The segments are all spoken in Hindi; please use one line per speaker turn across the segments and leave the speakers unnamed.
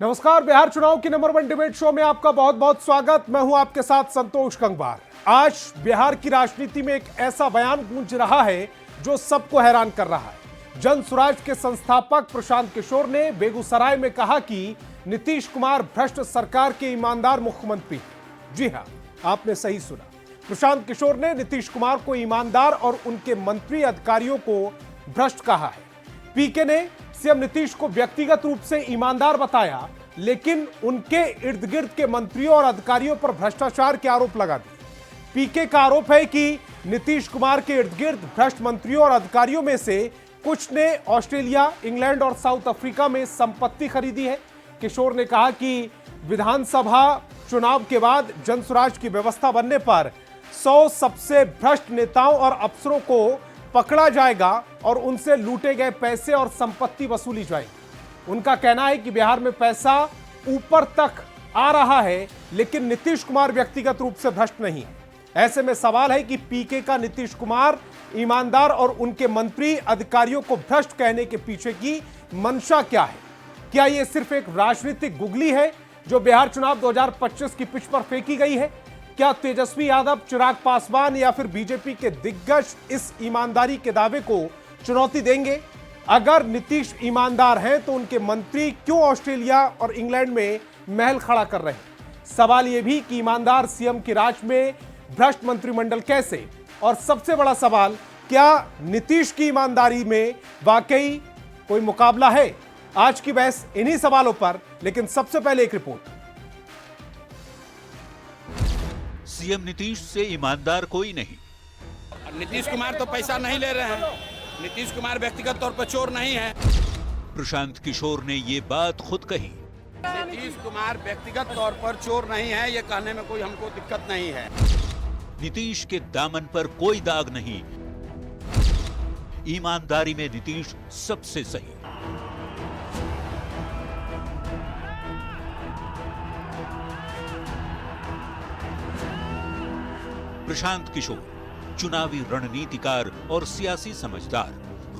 नमस्कार, बिहार चुनाव की नंबर 1 डिबेट शो में आपका बहुत बहुत स्वागत। मैं हूं आपके साथ संतोष गंगवार। आज बिहार की राजनीति में एक ऐसा बयान गूंज रहा है जो सबको हैरान कर रहा है। जन स्वराज के संस्थापक प्रशांत किशोर ने बेगूसराय में कहा कि नीतीश कुमार भ्रष्ट सरकार के ईमानदार मुख्यमंत्री। जी हां, आपने सही सुना। प्रशांत किशोर ने नीतीश कुमार को ईमानदार और उनके मंत्री अधिकारियों को भ्रष्ट कहा है। पीके ने सीएम नीतीश को व्यक्तिगत रूप से ईमानदार बताया, लेकिन उनके इर्द गिर्द के मंत्रियों और अधिकारियों पर भ्रष्टाचार के आरोप लगा दिए। पीके का आरोप है कि नीतीश कुमार के इर्द गिर्द भ्रष्ट मंत्रियों और अधिकारियों में से कुछ ने ऑस्ट्रेलिया, इंग्लैंड और साउथ अफ्रीका में संपत्ति खरीदी है। किशोर ने कहा कि विधानसभा चुनाव के बाद जन स्वराज की व्यवस्था बनने पर 100 सबसे भ्रष्ट नेताओं और अफसरों को पकड़ा जाएगा और उनसे लूटे गए पैसे और संपत्ति वसूली जाएगी। उनका कहना है कि बिहार में पैसा ऊपर तक आ रहा है, लेकिन नीतीश कुमार व्यक्तिगत रूप से भ्रष्ट नहीं है। ऐसे में सवाल है कि पीके का नीतीश कुमार ईमानदार और उनके मंत्री अधिकारियों को भ्रष्ट कहने के पीछे की मंशा क्या है? क्या यह सिर्फ एक राजनीतिक गुगली है जो बिहार चुनाव 2025 की पिच पर फेंकी गई है? क्या तेजस्वी यादव, चिराग पासवान या फिर बीजेपी के दिग्गज इस ईमानदारी के दावे को चुनौती देंगे? अगर नीतीश ईमानदार हैं तो उनके मंत्री क्यों ऑस्ट्रेलिया और इंग्लैंड में महल खड़ा कर रहे हैं? सवाल यह भी कि ईमानदार सीएम के राज में भ्रष्ट मंत्रिमंडल कैसे? और सबसे बड़ा सवाल, क्या नीतीश की ईमानदारी में वाकई कोई मुकाबला है? आज की बहस इन्हीं सवालों पर, लेकिन सबसे पहले एक रिपोर्ट।
सीएम नीतीश से ईमानदार कोई नहीं।
नीतीश कुमार तो पैसा नहीं ले रहे हैं। नीतीश कुमार व्यक्तिगत तौर पर चोर नहीं है।
प्रशांत किशोर ने ये बात खुद कही।
नीतीश कुमार व्यक्तिगत तौर पर चोर नहीं है, ये कहने में कोई हमको दिक्कत नहीं है।
नीतीश के दामन पर कोई दाग नहीं। ईमानदारी में नीतीश सबसे सही। प्रशांत किशोर चुनावी रणनीतिकार और सियासी समझदार,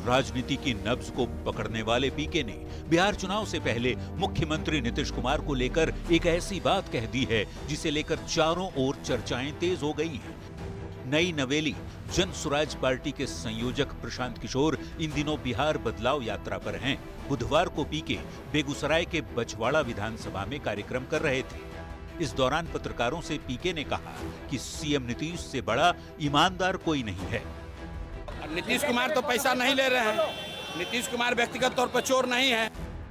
राजनीति की नब्ज को पकड़ने वाले पीके ने बिहार चुनाव से पहले मुख्यमंत्री नीतीश कुमार को लेकर एक ऐसी बात कह दी है जिसे लेकर चारों ओर चर्चाएं तेज हो गई हैं। नई नवेली जन स्वराज पार्टी के संयोजक प्रशांत किशोर इन दिनों बिहार बदलाव यात्रा पर हैं। बुधवार को पीके बेगूसराय के बछवाड़ा विधानसभा में कार्यक्रम कर रहे थे। इस दौरान पत्रकारों से पीके ने कहा कि सीएम नीतीश से बड़ा ईमानदार कोई नहीं है।
नीतीश कुमार तो पैसा नहीं ले रहे हैं। नीतीश कुमार व्यक्तिगत तौर पर चोर नहीं है।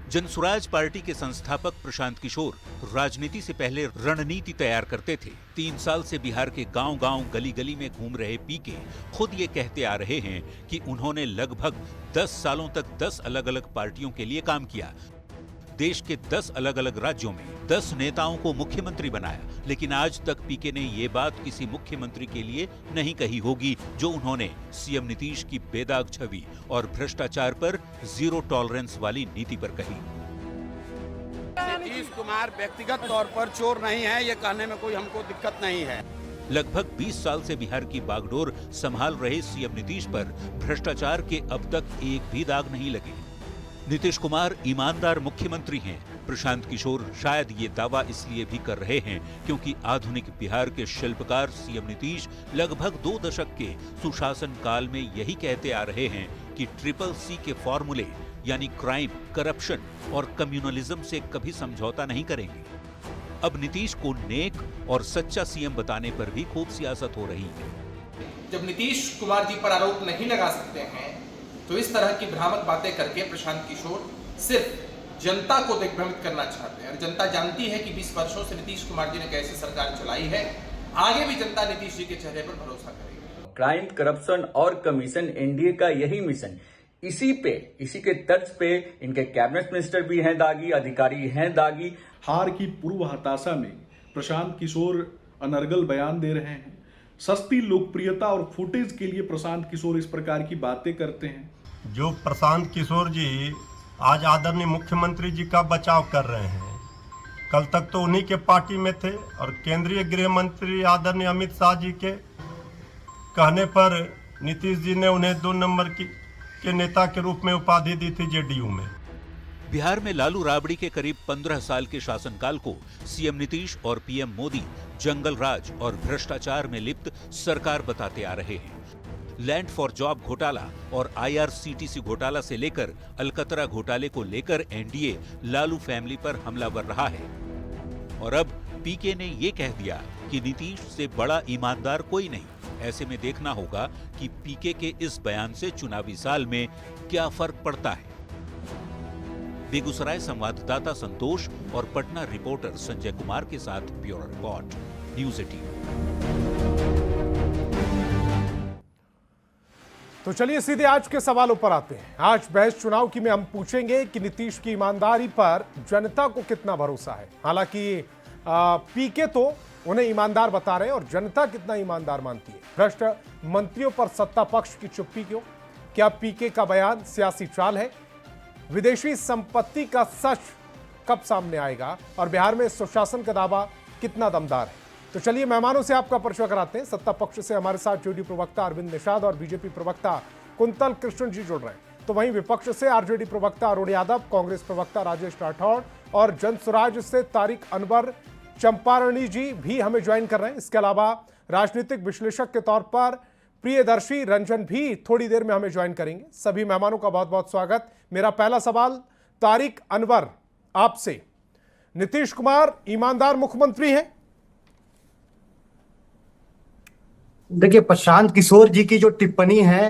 जन स्वराज पार्टी के संस्थापक प्रशांत किशोर राजनीति से पहले रणनीति तैयार करते थे। 3 साल से बिहार के गांव-गांव, गली-गली में घूम रहे पीके खुद ये कहते आ रहे हैं कि उन्होंने लगभग 10 सालों तक 10 अलग-अलग पार्टियों के लिए काम किया। देश के 10 अलग-अलग राज्यों में 10 नेताओं को मुख्यमंत्री बनाया, लेकिन आज तक पीके ने ये बात किसी मुख्यमंत्री के लिए नहीं कही होगी जो उन्होंने सीएम नीतीश की बेदाग छवि और भ्रष्टाचार पर जीरो टॉलरेंस वाली नीति पर कही।
नीतीश कुमार व्यक्तिगत तौर पर चोर नहीं है, ये कहने में कोई हमको दिक्कत नहीं है।
लगभग 20 साल से बिहार की बागडोर संभाल रहे सीएम नीतीश पर भ्रष्टाचार के अब तक एक भी दाग नहीं लगे। नीतीश कुमार ईमानदार मुख्यमंत्री हैं। प्रशांत किशोर शायद ये दावा इसलिए भी कर रहे हैं क्योंकि आधुनिक बिहार के शिल्पकार सीएम नीतीश लगभग 2 दशक के सुशासन काल में यही कहते आ रहे हैं कि CCC के फॉर्मूले यानी क्राइम, करप्शन और कम्युनलिज्म से कभी समझौता नहीं करेंगे। अब नीतीश को नेक और सच्चा सीएम बताने पर भी खूब सियासत हो रही है।
जब नीतीश कुमार जी पर आरोप नहीं लगा सकते हैं तो इस तरह की भ्रामक बातें करके प्रशांत किशोर सिर्फ जनता को दिग्भ्रमित करना चाहते हैं। और जनता जानती है कि 20 वर्षों से नीतीश कुमार जी ने कैसे सरकार चलाई है। आगे भी जनता नीतीश जी के चेहरे पर भरोसा करेगी।
क्राइम, करप्शन और कमीशन एनडीए का यही मिशन। इसी के तर्ज पे इनके कैबिनेट मिनिस्टर भी हैं दागी, अधिकारी हैं दागी।
हार की पूर्व हताशा में प्रशांत किशोर अनर्गल बयान दे रहे हैं। सस्ती लोकप्रियता और फुटेज के लिए प्रशांत किशोर इस प्रकार की बातें करते हैं।
जो प्रशांत किशोर जी आज आदरणीय मुख्यमंत्री जी का बचाव कर रहे हैं, कल तक तो उन्हीं के पार्टी में थे और केंद्रीय गृह मंत्री आदरणीय अमित शाह जी के कहने पर नीतीश जी ने उन्हें 2 नंबर के नेता के रूप में उपाधि दी थी जेडीयू में।
बिहार में लालू राबड़ी के करीब 15 साल के शासनकाल को सीएम नीतीश और पीएम मोदी जंगल राज और भ्रष्टाचार में लिप्त सरकार बताते आ रहे हैं। लैंड फॉर जॉब घोटाला और आईआरसीटीसी घोटाला से लेकर अलकतरा घोटाले को लेकर एनडीए लालू फैमिली पर हमलावर रहा है। और अब पीके ने ये कह दिया कि नीतीश से बड़ा ईमानदार कोई नहीं। ऐसे में देखना होगा कि पीके के इस बयान से चुनावी साल में क्या फर्क पड़ता है। बेगूसराय संवाददाता संतोष और पटना रिपोर्टर संजय कुमार के साथ ब्यूरो रिपोर्ट, न्यूज़ 18।
तो चलिए सीधे आज के सवालों पर आते हैं। आज बहस चुनाव की में हम पूछेंगे कि नीतीश की ईमानदारी पर जनता को कितना भरोसा है। हालांकि पीके तो उन्हें ईमानदार बता रहे हैं और जनता कितना ईमानदार मानती है। भ्रष्ट मंत्रियों पर सत्ता पक्ष की चुप्पी क्यों? क्या पीके का बयान सियासी चाल है? विदेशी संपत्ति का सच कब सामने आएगा? और बिहार में सुशासन का दावा कितना दमदार है? तो चलिए मेहमानों से आपका परिचय कराते हैं। सत्ता पक्ष से हमारे साथ जेडीयू प्रवक्ता अरविंद निषाद और बीजेपी प्रवक्ता कुंतल कृष्ण जी जुड़ रहे हैं। तो वहीं विपक्ष से आरजेडी प्रवक्ता अरुण यादव, कांग्रेस प्रवक्ता राजेश राठौड़ और जनसुराज से तारिक अनवर चंपारणी जी भी हमें ज्वाइन कर रहे हैं। इसके अलावा राजनीतिक विश्लेषक के तौर पर प्रियदर्शी रंजन भी थोड़ी देर में हमें ज्वाइन करेंगे। सभी मेहमानों का बहुत बहुत स्वागत। मेरा पहला सवाल तारिक अनवर आपसे, नीतीश कुमार ईमानदार मुख्यमंत्री हैं?
देखिए, प्रशांत किशोर जी की जो टिप्पणी है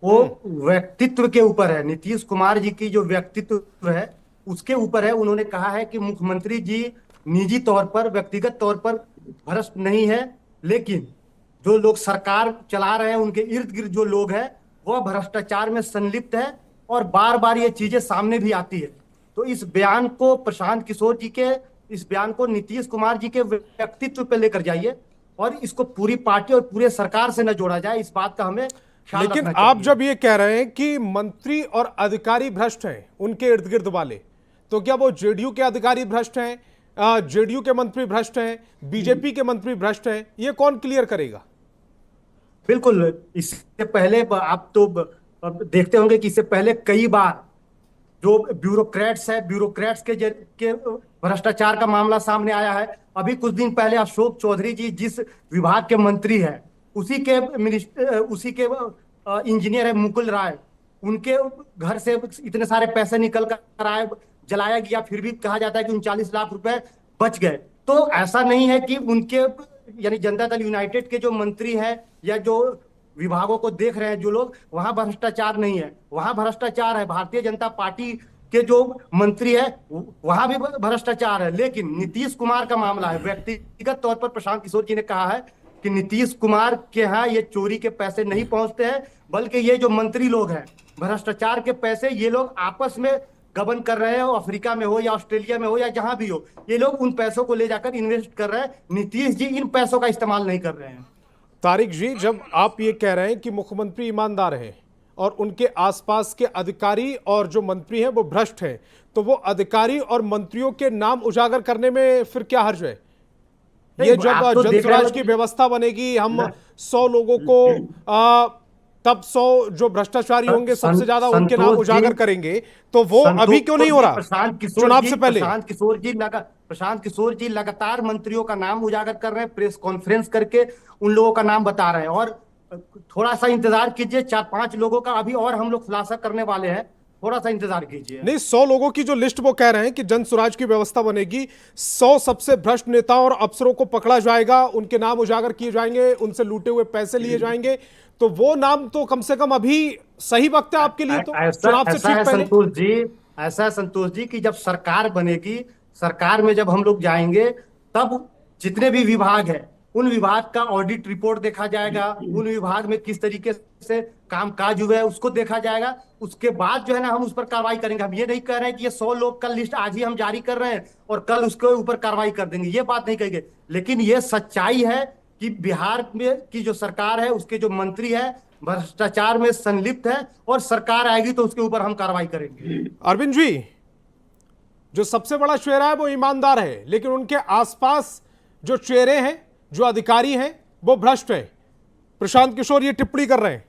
वो व्यक्तित्व के ऊपर है। नीतीश कुमार जी की जो व्यक्तित्व है उसके ऊपर है। उन्होंने कहा है कि मुख्यमंत्री जी निजी तौर पर, व्यक्तिगत तौर पर भ्रष्ट नहीं है, लेकिन जो लोग सरकार चला रहे हैं उनके इर्द गिर्द जो लोग हैं वह भ्रष्टाचार में संलिप्त है और बार बार ये चीजें सामने भी आती है। तो इस बयान को प्रशांत किशोर जी के इस बयान को नीतीश कुमार जी के व्यक्तित्व पे लेकर जाइए और इसको पूरी पार्टी और पूरे सरकार से न जोड़ा जाए, इस बात का हमें ख्याल
लेकिन
रखना
आप
चाहिए।
जब ये कह रहे हैं कि मंत्री और अधिकारी भ्रष्ट हैं उनके इर्द गिर्द वाले, तो क्या वो जेडीयू के अधिकारी भ्रष्ट हैं, जेडीयू के मंत्री भ्रष्ट हैं, बीजेपी के मंत्री भ्रष्ट हैं? ये कौन क्लियर करेगा?
बिल्कुल, इससे पहले आप तो देखते होंगे कि इससे पहले कई बार जो ब्यूरोक्रेट्स है, ब्यूरोक्रेट्स के भ्रष्टाचार का मामला सामने आया है। अभी कुछ दिन पहले अशोक चौधरी जी जिस विभाग के मंत्री हैं उसी के इंजीनियर है मुकुल राय, उनके घर से इतने सारे पैसे निकल कर आए, जलाया गया, फिर भी कहा जाता है कि 39 लाख रुपए बच गए। तो ऐसा नहीं है कि उनके यानी जनता दल यूनाइटेड के जो मंत्री हैं या जो विभागों को देख रहे हैं जो लोग, वहां भ्रष्टाचार नहीं है, वहां भ्रष्टाचार है। भारतीय जनता पार्टी के जो मंत्री है वहां भी भ्रष्टाचार है। लेकिन नीतीश कुमार का मामला है, व्यक्तिगत तौर पर प्रशांत किशोर जी ने कहा है कि नीतीश कुमार के यहाँ ये चोरी के पैसे नहीं पहुंचते हैं, बल्कि ये जो मंत्री लोग हैं भ्रष्टाचार के पैसे ये लोग आपस में गबन कर रहे हो, अफ्रीका में हो या ऑस्ट्रेलिया में हो या जहां भी हो, ये लोग उन पैसों को ले जाकर इन्वेस्ट कर रहे हैं। नीतीश जी इन पैसों का इस्तेमाल नहीं कर रहे हैं।
तारिक जी, जब आप ये कह रहे हैं कि मुख्यमंत्री ईमानदार हैं और उनके आसपास के अधिकारी और जो मंत्री हैं वो भ्रष्ट हैं, तो वो अधिकारी और मंत्रियों के नाम उजागर करने में फिर क्या हर्ज है? ये जब जनसुराज की व्यवस्था बनेगी, हम 100 लोगों को तब 100 जो भ्रष्टाचारी होंगे सबसे ज्यादा उनके नाम उजागर करेंगे, तो वो अभी क्यों नहीं हो रहा चुनाव से पहले?
प्रशांत किशोर जी लगातार मंत्रियों का नाम उजागर कर रहे हैं, प्रेस कॉन्फ्रेंस करके उन लोगों का नाम बता रहे हैं। और थोड़ा सा इंतजार कीजिए, 4-5 लोगों का अभी और हम लोग खुलासा करने वाले हैं, थोड़ा सा इंतजार कीजिए।
नहीं, 100 लोगों की जो लिस्ट वो कह रहे हैं कि जनसुराज की व्यवस्था बनेगी, 100 सबसे भ्रष्ट नेताओं और अफसरों को पकड़ा जाएगा, उनके नाम उजागर किए जाएंगे, उनसे लूटे हुए पैसे लिए जाएंगे, तो वो नाम तो कम से कम अभी सही वक्त है आपके लिए। तो चुनाव से ठीक पहले
ऐसा है संतोष जी कि जब सरकार बनेगी, सरकार में जब हम लोग जाएंगे तब जितने भी विभाग है उन विभाग का ऑडिट रिपोर्ट देखा जाएगा, उन विभाग में किस तरीके से कामकाज हुआ है उसको देखा जाएगा। उसके बाद जो है ना हम उस पर कार्रवाई करेंगे। हम ये नहीं कह रहे हैं कि ये 100 लोग का लिस्ट आज ही हम जारी कर रहे हैं और कल उसके ऊपर कार्रवाई कर देंगे, ये बात नहीं कहेंगे। लेकिन ये सच्चाई है कि बिहार में की जो सरकार है उसके जो मंत्री है भ्रष्टाचार में संलिप्त है और सरकार आएगी तो उसके ऊपर हम कार्रवाई करेंगे।
अरविंद जी, जो सबसे बड़ा चेहरा है वो ईमानदार है, लेकिन उनके आसपास जो चेहरे हैं, जो अधिकारी हैं, वो भ्रष्ट है। प्रशांत किशोर ये टिप्पणी कर रहे हैं।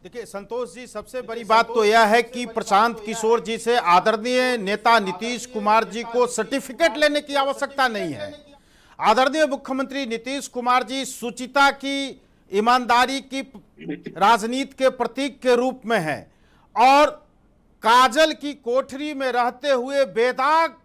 देखिए संतोष जी, सबसे बड़ी बात तो यह है कि प्रशांत किशोर जी से आदरणीय नेता नीतीश कुमार जी को सर्टिफिकेट लेने की आवश्यकता नहीं है। आदरणीय मुख्यमंत्री नीतीश कुमार जी शुचिता की, ईमानदारी की राजनीति के प्रतीक के रूप में हैं और काजल की कोठरी में रहते हुए बेदाग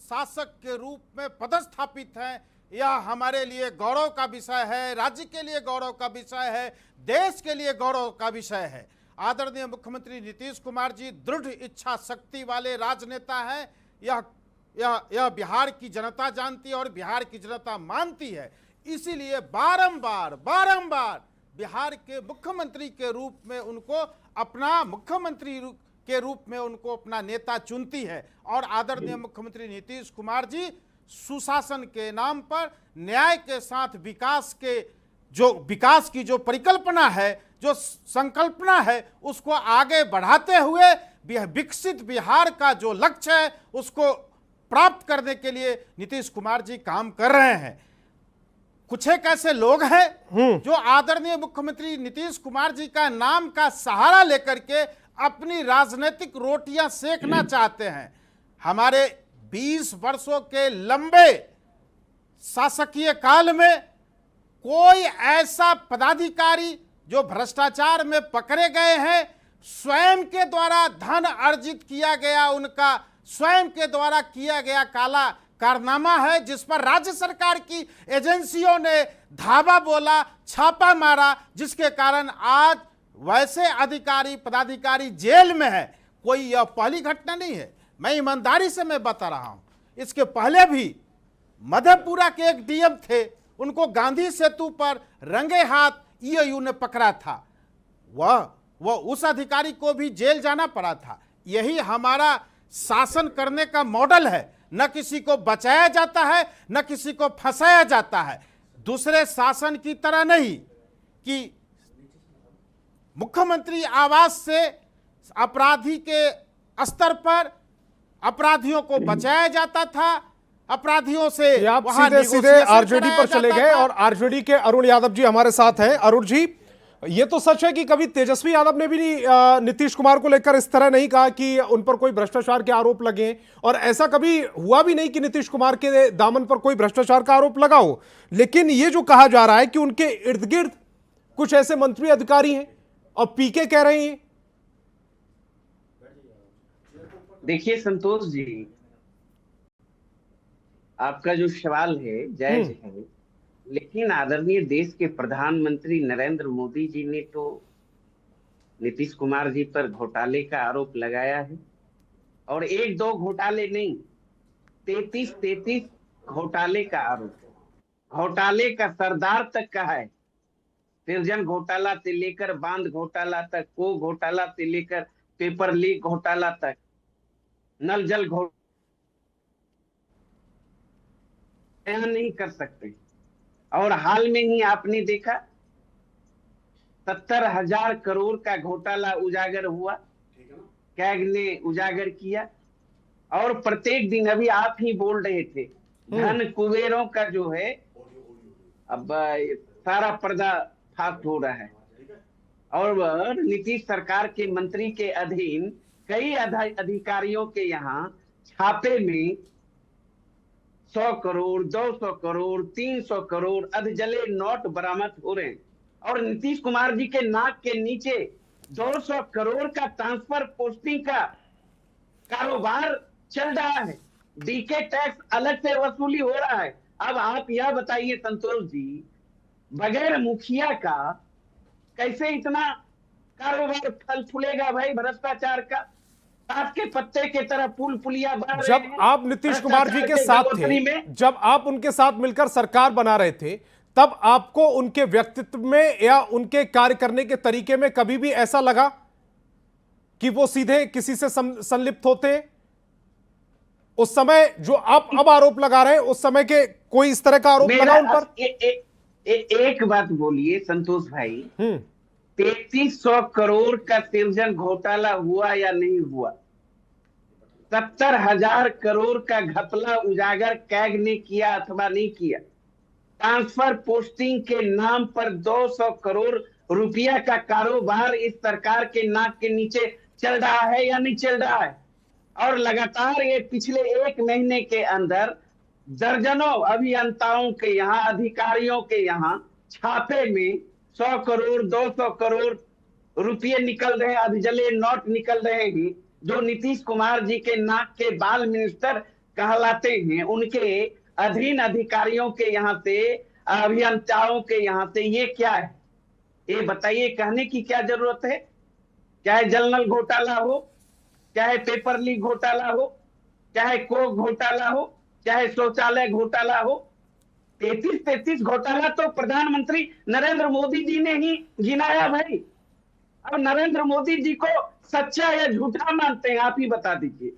शासक के रूप में पदस्थापित हैं। यह हमारे लिए गौरव का विषय है, राज्य के लिए गौरव का विषय है, देश के लिए गौरव का विषय है। आदरणीय मुख्यमंत्री नीतीश कुमार जी दृढ़ इच्छा शक्ति वाले राजनेता हैं। यह बिहार की जनता जानती है और बिहार की जनता मानती है। इसीलिए बारंबार बिहार के मुख्यमंत्री के रूप में उनको अपना मुख्यमंत्री के रूप में उनको अपना नेता चुनती है। और आदरणीय मुख्यमंत्री नीतीश कुमार जी सुशासन के नाम पर न्याय के साथ विकास की जो परिकल्पना है, जो संकल्पना है, उसको आगे बढ़ाते हुए विकसित बिहार का जो लक्ष्य है उसको प्राप्त करने के लिए नीतीश कुमार जी काम कर रहे हैं। कुछ एक ऐसे लोग हैं जो आदरणीय मुख्यमंत्री नीतीश कुमार जी का नाम का सहारा लेकर के अपनी राजनीतिक रोटियां सेकना चाहते हैं। हमारे 20 वर्षों के लंबे शासकीय काल में कोई ऐसा पदाधिकारी जो भ्रष्टाचार में पकड़े गए हैं, स्वयं के द्वारा धन अर्जित किया गया, उनका स्वयं के द्वारा किया गया काला कारनामा है, जिस पर राज्य सरकार की एजेंसियों ने धावा बोला, छापा मारा, जिसके कारण आज वैसे अधिकारी पदाधिकारी जेल में है। कोई यह पहली घटना नहीं है, मैं ईमानदारी से मैं बता रहा हूं। इसके पहले भी मधेपुरा के एक डीएम थे, उनको गांधी सेतु पर रंगे हाथ ईओयू ने पकड़ा था। वह उस अधिकारी को भी जेल जाना पड़ा था। यही हमारा शासन करने का मॉडल है। न किसी को बचाया जाता है, न किसी को फंसाया जाता है। दूसरे शासन की तरह नहीं कि मुख्यमंत्री आवास से अपराधी के स्तर पर अपराधियों को बचाया जाता था, अपराधियों से
आप सीधे आरजेडी पर चले गए और आरजेडी के अरुण यादव जी हमारे साथ हैं। अरुण जी, ये तो सच है कि कभी तेजस्वी यादव ने भी नीतीश कुमार को लेकर इस तरह नहीं कहा कि उन पर कोई भ्रष्टाचार के आरोप लगे, और ऐसा कभी हुआ भी नहीं कि नीतीश कुमार के दामन पर कोई भ्रष्टाचार का आरोप लगा हो। लेकिन ये जो कहा जा रहा है कि उनके इर्द गिर्द कुछ ऐसे मंत्री अधिकारी हैं और पीके कह रहे हैं।
देखिए संतोष जी, आपका जो सवाल है जायज है, लेकिन आदरणीय देश के प्रधानमंत्री नरेंद्र मोदी जी ने तो नीतीश कुमार जी पर घोटाले का आरोप लगाया है, और 1-2 घोटाले नहीं, 33 घोटाले का आरोप है। घोटाले का सरदार तक कहा है। सृजन घोटाला से लेकर बांध घोटाला तक, को घोटाला से लेकर पेपर लीक घोटाला तक, नल जल घोटाला नहीं कर सकते। और हाल में ही आपने देखा 70,000 करोड़ का घोटाला उजागर हुआ, कैग ने उजागर किया। और प्रत्येक दिन, अभी आप ही बोल रहे थे, धन कुबेरों का जो है अब सारा पर्दा फाश हो रहा है। और नीतीश सरकार के मंत्री के अधीन कई अधिकारियों के यहाँ छापे में 100 करोड़, 200 करोड़, 300 करोड़ अधजले नोट बरामद हो रहे हैं। और नीतीश कुमार जी के नाक के नीचे 200 करोड़ का ट्रांसफर पोस्टिंग का कारोबार चल रहा है। डीके टैक्स अलग से वसूली हो रहा है। अब आप यह बताइए संतोष जी, बगैर मुखिया का कैसे इतना कारोबार फल फूलेगा भाई भ्रष्टाचार का? ताश के पत्ते के तरह पुल पुलिया बन रहे हैं।
जब आप नीतीश कुमार जी के साथ थे, जब आप उनके साथ मिलकर सरकार बना रहे थे, तब आपको उनके व्यक्तित्व में या उनके कार्य करने के तरीके में कभी भी ऐसा लगा कि वो सीधे किसी से संलिप्त होते? उस समय जो आप अब आरोप लगा रहे हैं, उस समय के कोई इस तरह का आरोप लगा उन पर?
एक बात बोलिए संतोष भाई, 3300 करोड़ का सृजन घोटाला हुआ या नहीं हुआ? 70,000 करोड़ का घपला उजागर कैग ने किया अथवा नहीं किया? ट्रांसफर पोस्टिंग के नाम पर 200 करोड़ रुपया का कारोबार इस सरकार के नाक के नीचे चल रहा है या नहीं चल रहा है। और लगातार ये पिछले 1 महीने के अंदर दर्जनों अभियंताओं के यहाँ, अधिकारियों के यहाँ छापे में 100 करोड़ 200 करोड़ रुपये निकल रहे हैं, अधजले नोट निकल रहे हैं, जो नीतीश कुमार जी के नाक के बाल मिनिस्टर कहलाते हैं, उनके अधीन अधिकारियों के यहाँ से, अभियंताओं के यहाँ से। ये क्या है, ये बताइए, कहने की क्या जरूरत है। चाहे जल नल घोटाला हो, चाहे पेपर लीक घोटाला हो, चाहे कोक घोटाला हो, चाहे शौचालय घोटाला हो, 33 घोटाला तो प्रधानमंत्री नरेंद्र मोदी जी ने ही गिनाया भाई। अब नरेंद्र मोदी जी को सच्चा या झूठा मानते हैं, आप ही बता दीजिए।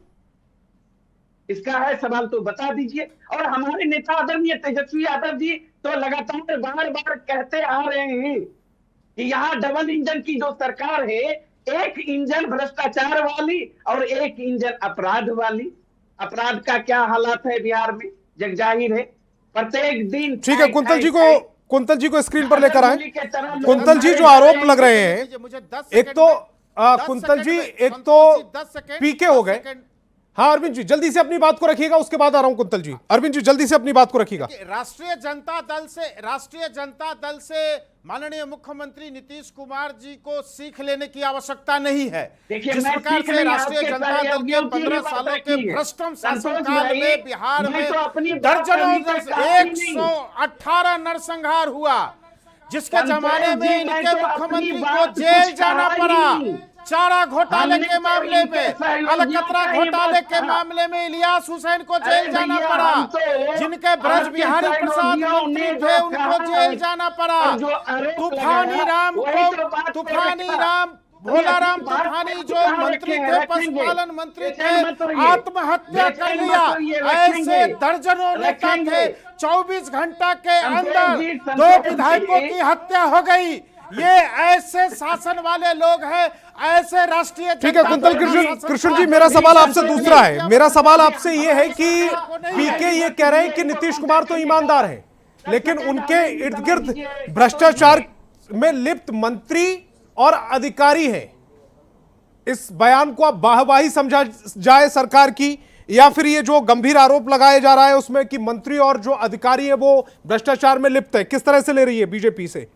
इसका है सवाल तो बता दीजिए। और हमारे नेता आदरणीय तेजस्वी यादव जी तो लगातार बार बार कहते आ रहे हैं कि यहाँ डबल इंजन की जो सरकार है, एक इंजन भ्रष्टाचार वाली और एक इंजन अपराध वाली। अपराध का क्या हालात है बिहार में जग जाहिर है। प्रत्येक दिन
ठीक है, कुंतल जी को स्क्रीन पर लेकर आए। कुंतल जी, जो आरोप लग रहे हैं, एक तो कुंतल जी, एक तो पीके हो गए। हाँ अरविंद जी, जल्दी से अपनी बात को रखिएगा, उसके बाद आ रहा हूं कुंतल जी। अरविंद जी, जल्दी से अपनी बात को रखिएगा।
राष्ट्रीय जनता दल से माननीय मुख्यमंत्री नीतीश कुमार जी को सीख लेने की आवश्यकता नहीं है। जिस प्रकार से राष्ट्रीय जनता दल के 15 सालों के भ्रष्टम शासनकाल में बिहार में दर्जनों 118 नरसंहार हुआ, जिसके जमाने में इनके मुख्यमंत्री को जेल जाना पड़ा। चारा घोटाले के मामले में, अलकतरा घोटाले के मामले में इलियास हुसैन को जेल जाना पड़ा। जिनके ब्रज बिहारी प्रसाद मंत्री थे, उनको जेल जाना पड़ा। भोलाराम तूफानी जो मंत्री थे, पशुपालन मंत्री थे, आत्महत्या कर लिया। ऐसे दर्जनों नेता थे। 24 घंटा के अंदर 2 विधायकों की हत्या हो गई। ये ऐसे शासन वाले लोग हैं, ऐसे राष्ट्रीय।
ठीक है कुंतल कृष्ण जी, मेरा सवाल आपसे दूसरा है। मेरा सवाल आपसे ये है कि पीके ये कह रहे हैं कि नीतीश कुमार तो ईमानदार हैं, लेकिन उनके इर्द गिर्द भ्रष्टाचार में लिप्त मंत्री और अधिकारी हैं। इस बयान को आप वाहवाही समझा जाए सरकार की, या फिर ये जो गंभीर आरोप लगाए जा रहा है उसमें कि मंत्री और जो अधिकारी है वो भ्रष्टाचार में लिप्त है, किस तरह से ले रही है बीजेपी से?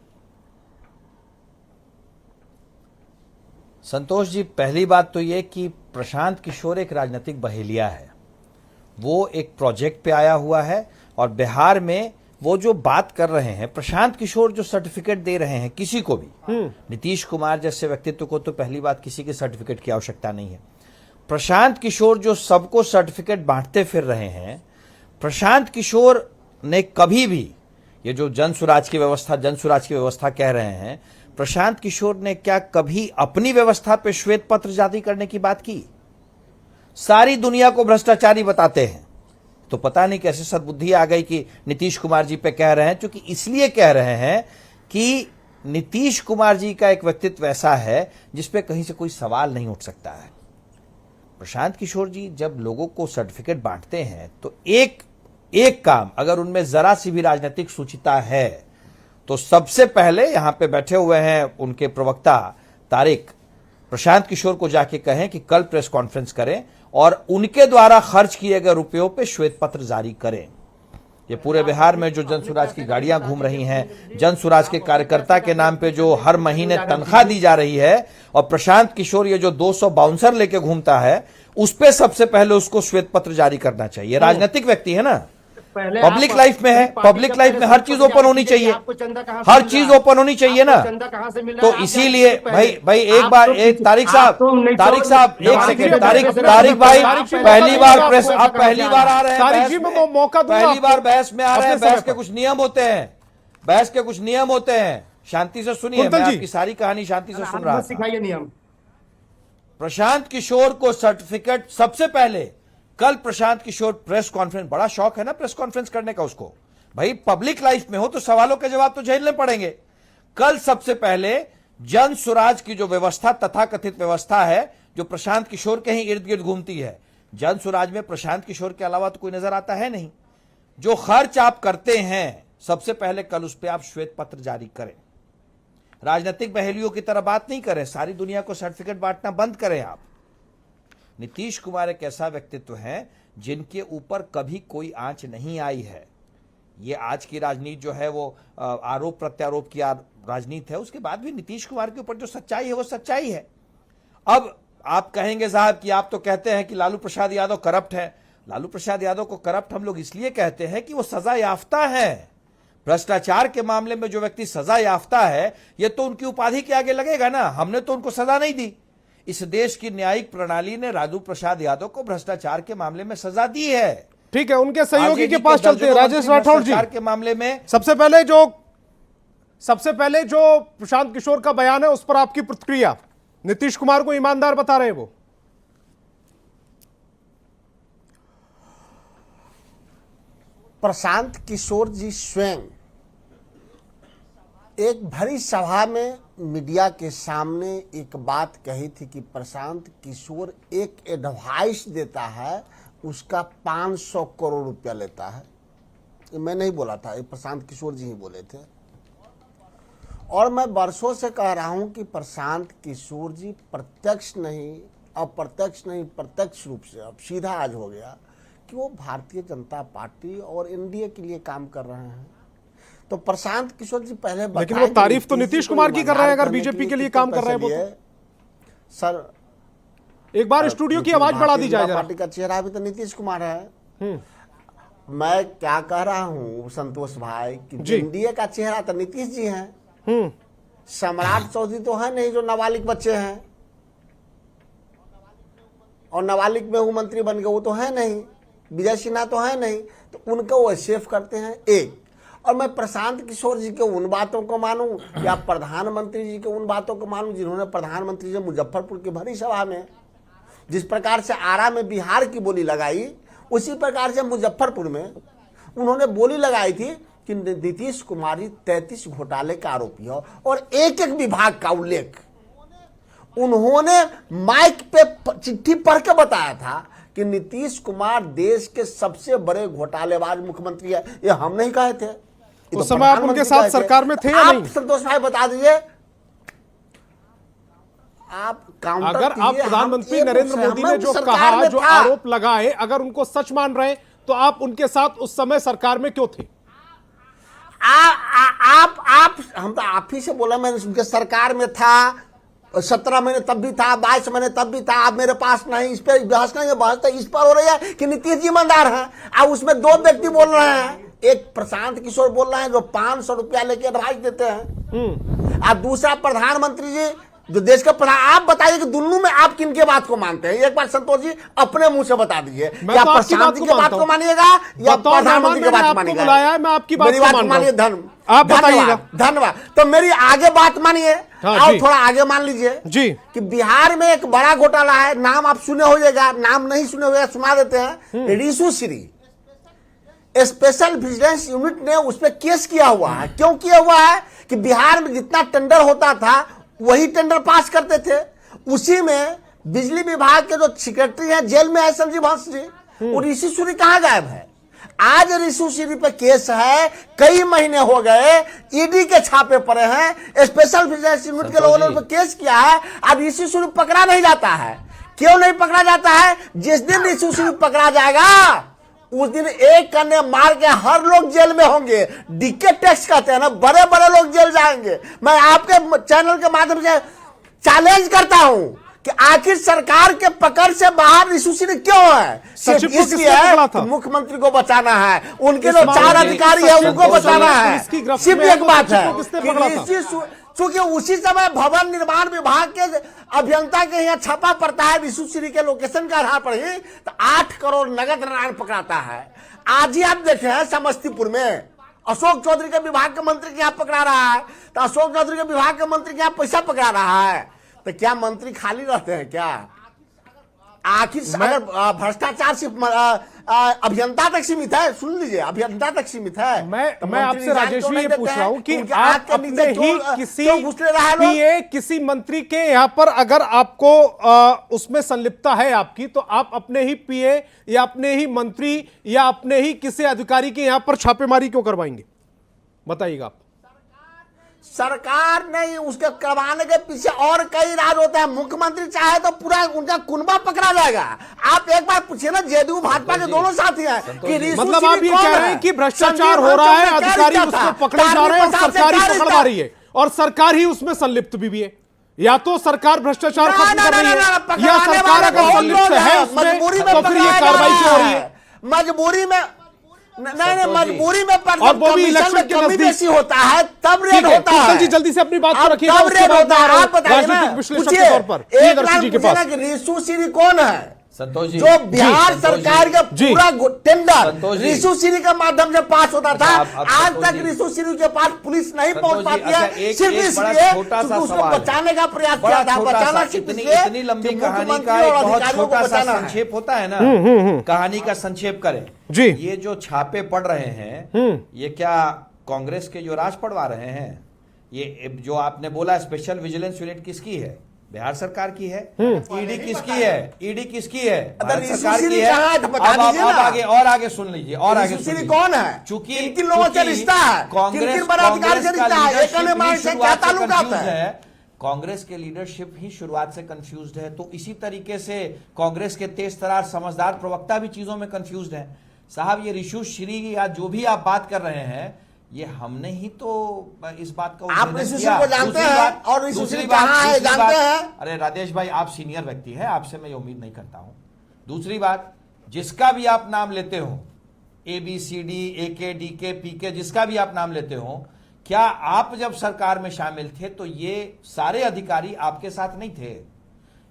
संतोष जी, पहली बात तो ये कि प्रशांत किशोर एक राजनीतिक बहेलिया है। वो एक प्रोजेक्ट पे आया हुआ है और बिहार में वो जो बात कर रहे हैं, प्रशांत किशोर जो सर्टिफिकेट दे रहे हैं किसी को भी, नीतीश कुमार जैसे व्यक्तित्व को तो पहली बात किसी के सर्टिफिकेट की आवश्यकता नहीं है। प्रशांत किशोर जो सबको सर्टिफिकेट बांटते फिर रहे हैं, प्रशांत किशोर ने कभी भी ये जो जन सुराज की व्यवस्था कह रहे हैं, प्रशांत किशोर ने क्या कभी अपनी व्यवस्था पे श्वेत पत्र जारी करने की बात की? सारी दुनिया को भ्रष्टाचारी बताते हैं, तो पता नहीं कैसे सद्बुद्धि आ गई कि नीतीश कुमार जी पे कह रहे हैं। क्योंकि इसलिए कह रहे हैं कि नीतीश कुमार जी का एक व्यक्तित्व ऐसा है जिसपे कहीं से कोई सवाल नहीं उठ सकता है। प्रशांत किशोर जी जब लोगों को सर्टिफिकेट बांटते हैं तो एक काम, अगर उनमें जरा सी भी राजनीतिक सूचिता है तो सबसे पहले यहां पे बैठे हुए हैं उनके प्रवक्ता तारिक, प्रशांत किशोर को जाके कहें कि कल प्रेस कॉन्फ्रेंस करें और उनके द्वारा खर्च किए गए रुपयों पे श्वेत पत्र जारी करें। ये पूरे बिहार में जो जनसुराज की गाड़ियां घूम रही हैं, जनसुराज के कार्यकर्ता के नाम पे जो हर महीने तनख्वाह दी जा रही है, और प्रशांत किशोर ये जो 200 बाउंसर लेके घूमता है, उस पे सबसे पहले उसको श्वेत पत्र जारी करना चाहिए। राजनीतिक व्यक्ति है ना, पब्लिक लाइफ में है, पब्लिक लाइफ में हर चीज ओपन होनी चाहिए, हर चीज ओपन होनी चाहिए ना। तो इसीलिए भाई एक बार तारिक साहब एक सेकेंड, तारिक भाई पहली बार प्रेस, आप पहली बार आ रहे हैं,
मौका
पहली बार बहस में आ रहे हैं। बहस के कुछ नियम होते हैं, शांति से सुनिए, मैं आपकी सारी कहानी शांति से सुन रहा था। प्रशांत किशोर को सर्टिफिकेट सबसे पहले कल प्रशांत किशोर प्रेस कॉन्फ्रेंस, बड़ा शौक है ना प्रेस कॉन्फ्रेंस करने का उसको, भाई पब्लिक लाइफ में हो तो सवालों के जवाब तो झेलने पड़ेंगे। कल सबसे पहले जन सुराज की जो व्यवस्था, तथाकथित व्यवस्था है जो प्रशांत किशोर के ही इर्द गिर्द घूमती है, जन सुराज में प्रशांत किशोर के अलावा तो कोई नजर आता है नहीं। जो खर्च आप करते हैं सबसे पहले कल उस पर आप श्वेत पत्र जारी करें। राजनीतिक बहेलियों की तरह बात नहीं करें, सारी दुनिया को सर्टिफिकेट बांटना बंद करें आप। नीतीश कुमार एक ऐसा व्यक्तित्व है जिनके ऊपर कभी कोई आंच नहीं आई है। ये आज की राजनीति जो है वो आरोप प्रत्यारोप की राजनीति है, उसके बाद भी नीतीश कुमार के ऊपर जो सच्चाई है वो सच्चाई है। अब आप कहेंगे साहब कि आप तो कहते हैं कि लालू प्रसाद यादव करप्ट है। लालू प्रसाद यादव को करप्ट हम लोग इसलिए कहते हैं कि वो सजा याफ्ता है। भ्रष्टाचार के मामले में जो व्यक्ति सजा याफ्ता है, ये तो उनकी उपाधि के आगे लगेगा ना। हमने तो उनको सजा नहीं दी। इस देश की न्यायिक प्रणाली ने लालू प्रसाद यादव को भ्रष्टाचार के मामले में सजा दी है।
ठीक है, उनके सहयोगी के पास चलते हैं। राजेश राठौड़ जी
के मामले में
सबसे पहले जो प्रशांत किशोर का बयान है उस पर आपकी प्रतिक्रिया। नीतीश कुमार को ईमानदार बता रहे हैं वो।
प्रशांत किशोर जी स्वयं एक भरी सभा में मीडिया के सामने एक बात कही थी कि प्रशांत किशोर एक एडवाइस देता है, उसका 500 करोड़ रुपया लेता है। ये मैं नहीं बोला था, ये प्रशांत किशोर जी ही बोले थे। और मैं वर्षों से कह रहा हूं कि प्रशांत किशोर जी प्रत्यक्ष नहीं, अप्रत्यक्ष नहीं, प्रत्यक्ष रूप से अब सीधा आज हो गया कि वो भारतीय जनता पार्टी और एनडीए के लिए काम कर रहे हैं। तो प्रशांत किशोर जी पहले
लेकिन वो तारीफ तो नीतीश कुमार की कर रहे हैं अगर बीजेपी के लिए काम कर रहे हैं वो तो।
सर
एक बार स्टूडियो की आवाज बढ़ा दी जाए जरा।
पार्टी का चेहरा भी तो नीतीश कुमार है। मैं क्या कह रहा हूं संतोष भाई कि एनडीए का चेहरा तो नीतीश जी हैं। सम्राट चौधरी तो है नहीं जो नाबालिग बच्चे हैं, और नाबालिग में वो मंत्री बन गए, वो तो है नहीं। विजय सिन्हा तो है नहीं, तो उनको वो सेफ करते हैं। एक और मैं प्रशांत किशोर जी के उन बातों को मानूं या प्रधानमंत्री जी के उन बातों को मानूं जिन्होंने प्रधानमंत्री जी मुजफ्फरपुर की भरी सभा में जिस प्रकार से आरा में बिहार की बोली लगाई, उसी प्रकार से मुजफ्फरपुर में उन्होंने बोली लगाई थी कि नीतीश कुमार जी 33 घोटाले का आरोपी हो, और एक एक विभाग का उल्लेख उन्होंने माइक पे चिट्ठी पढ़ के बताया था कि नीतीश कुमार देश के सबसे बड़े घोटालेबाज मुख्यमंत्री है। ये हम नहीं कहे थे,
उस समय आप उनके साथ सरकार में थे या नहीं?
आप संतोष भाई बता दीजिए, आप काउंटर
अगर आप प्रधानमंत्री नरेंद्र मोदी ने जो कहा, जो आरोप लगाए, अगर उनको सच मान रहे तो आप उनके साथ उस समय सरकार में क्यों थे?
आप हम तो आप ही से बोला, मैं उनके सरकार में था, 17 महीने तब भी था, 22 महीने तब भी था। आप मेरे पास नहीं, इस पर बहस नहीं है। बहस तो इस पर हो रही है कि नीतीश जी ईमानदार हैं। अब उसमें दो व्यक्ति बोल रहे हैं, एक प्रशांत किशोर बोल रहे हैं जो 500 रुपया लेके एडवाइस देते हैं, और दूसरा प्रधानमंत्री जी जो देश का प्रधान। आप बताइए कि दोनों में आप किन के बात को मानते हैं? एक बार संतोष जी अपने मुंह से बता दीजिए, या प्रशांत जी की बात को मानिएगा या प्रधानमंत्री की बात मानिएगा?
मैं आपकी बात
मानिए।
आप बताइएगा।
धन्यवाद। तो मेरी आगे बात मानिए, और थोड़ा आगे मान लीजिए
जी
कि बिहार में एक बड़ा घोटाला है। नाम आप सुने होइएगा, नाम नहीं सुने होइएगा सुना देते हैं। Rishu Shri special vigilance unit ने उस पर केस किया हुआ है। क्यों किया हुआ है? कि बिहार में जितना टेंडर होता था वही टेंडर पास करते थे। उसी में बिजली विभाग के जो सेक्रेटरी हैं जेल में है संजीव हंस जी, वो ऋषि सूरी कहाँ गायब है? आज ऋषि सूरी पे केस है, कई महीने हो गए, ईडी के छापे पड़े हैं, स्पेशल विजिलेंस यूनिट के लोगों ने उस केस किया है। अब ऋषि सूरी पकड़ा नहीं जाता है। क्यों नहीं पकड़ा जाता है? जिस दिन ऋषि सूरी पकड़ा जाएगा उस दिन एक करने मार के हर लोग जेल में होंगे। डीके टैक्स कहते हैं ना, बड़े बड़े लोग जेल जाएंगे। मैं आपके चैनल के माध्यम से चैलेंज करता हूं कि आखिर सरकार के पकड़ से बाहर रिशु सिंह क्यों है? सिर्फ इसलिए है कि मुख्यमंत्री को बचाना है, उनके जो 4 अधिकारी है उनको बचाना है। सिर्फ एक बात है, क्योंकि उसी समय भवन निर्माण विभाग के अभियंता के यहाँ छापा पड़ता है रिशु श्री के लोकेशन के आधार पर ही, तो 8 करोड़ नगद नारायण पकड़ाता है। आज ही आप देखे हैं समस्तीपुर में अशोक चौधरी के विभाग के मंत्री के यहाँ पकड़ा रहा है, तो अशोक चौधरी के विभाग के मंत्री के यहाँ पैसा पकड़ा रहा है, तो क्या मंत्री खाली रहते हैं क्या? आखिर अगर भ्रष्टाचार सिर्फ अभियंता तक सीमित है, सुन लीजिए, अभियंता तक सीमित है।
मैं आपसे राजेश जी ये पूछ रहा हूं कि आप अपने ही किसी पीए किसी मंत्री के यहाँ पर अगर आपको उसमें संलिप्तता है आपकी, तो आप अपने ही पीए या अपने ही मंत्री या अपने ही किसी अधिकारी के यहाँ पर छापेमारी क्यों करवाएंगे? बताइएगा आप।
सरकार नहीं, उसके करवाने के पीछे और कई राज होते हैं। मुख्यमंत्री चाहे तो पूरा उनका कुनबा पकड़ा जाएगा। आप एक बार पूछिए ना, जेडीयू भाजपा के दोनों साथी हैं कि रिशु
मतलब
सिंह
आप ये
कौन
कह रहे
है?
हैं कि भ्रष्टाचार
संजीव
हो रहा है,
भानचंद का क्या
अधिकारी
रिश्ता था?
उसको पकड़े जा रहे हैं और
तारनी
सरकार ही
प्रसाद से
पकड़वा रही है, और सरकार ही उसमें संलिप्त भी है। या तो सरकार भ्रष्टाचार खत्म कर रही है, या सरकार अगर संलिप्त है उसमें, तो फिर ये कार्रवाई क्यों हो रही है?
मजबूरी में नहीं, मजबूरी में पर
और वो भी
कमीशन
इलेक्शन
में
के
कमी
नजदीक
बेसी होता है तब रेट
ठीक है,
होता है।
जी जल्दी से अपनी बात को
अब
रखिएगा,
तब
उसके
रेट
बाद
होता है। आप बताइए ना,
राजनीतिक विश्लेषक
पूछिए,
के तौर पर
एक
प्रियदर्शी जी
लाख
के
पूछिए
पास
ना कि रिशु सिंह कौन है?
संतोष जी,
जो बिहार सरकार का पूरा टेंडर
संतोष जी,
रिशु सिंह के माध्यम से पास होता था।
अब
आज
संतोष
तक
जी,
रिशु सिंह के पास पुलिस नहीं
संतोष
पहुंच
जी,
पाती
अच्छा,
है, सिर्फ इसलिए क्योंकि उसको बचाने का प्रयास किया था। बचाना सिर्फ इसलिए
इतनी लंबी
कि
कहानी का
मुख्यमंत्री
एक
और
बहुत
अधिकारियों को
छोटा सा
बचाना है।
संक्षेप होता है ना, कहानी का संक्षेप करें
जी।
ये जो छापे पड़ रहे हैं, ये क्या कांग्रेस के जो राज पड़वा रहे हैं? ये जो आपने बोला स्पेशल विजिलेंस यूनिट किसकी है? बिहार सरकार की है। ईडी किसकी है? ईडी किसकी है? भारत सरकार की है। अब आगे सुन लीजिए, और आगे सुन लीजिए।
कौन है?
चूंकि
किन लोगों से रिश्ता है?
कांग्रेस
किन पदाधिकारी से रिश्ता है? एक अन्य मान से क्या ताल्लुकात है?
कांग्रेस के लीडरशिप ही शुरुआत से कंफ्यूज्ड है, तो इसी तरीके से कांग्रेस के तेज तरार समझदार प्रवक्ता भी चीजों में कंफ्यूज्ड हैं। साहब, ये रिशु श्री या जो भी आप बात कर रहे हैं, ये हमने ही तो इस बात का
आप रिशु सिंह को जानते हैं और रिशु सिंह कहां है जानते हैं?
अरे राजेश भाई, आप सीनियर व्यक्ति हैं, आपसे मैं ये उम्मीद नहीं करता हूं। दूसरी बात, जिसका भी आप नाम लेते हो, ABCD, AK, DK, PK, जिसका भी आप नाम लेते हो, क्या आप जब सरकार में शामिल थे तो ये सारे अधिकारी आपके साथ नहीं थे?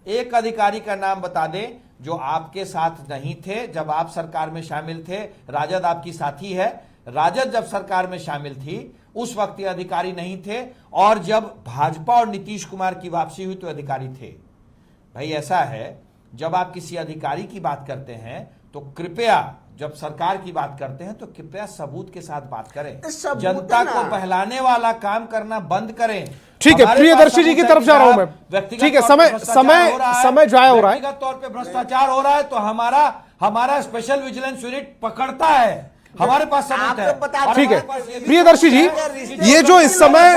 एक अधिकारी का नाम बता दें जो आपके साथ नहीं थे जब आप सरकार में शामिल थे। राजद आपकी साथी है, राजद जब सरकार में शामिल थी उस वक्त ये अधिकारी नहीं थे, और जब भाजपा और नीतीश कुमार की वापसी हुई तो अधिकारी थे। भाई ऐसा है, जब आप किसी अधिकारी की बात करते हैं तो कृपया, जब सरकार की बात करते हैं तो कृपया सबूत के साथ बात करें। जनता को बहलाने वाला काम करना बंद करें।
ठीक है, प्रियदर्शी जी की तरफ जा रहा हूं मैं। ठीक है, समय जाया हो रहा है।
व्यक्तिगत तौर पे भ्रष्टाचार हो रहा है तो हमारा स्पेशल विजिलेंस यूनिट पकड़ता है, हमारे पास सबूत है।
ठीक है प्रियदर्शी जी, ये जो इस समय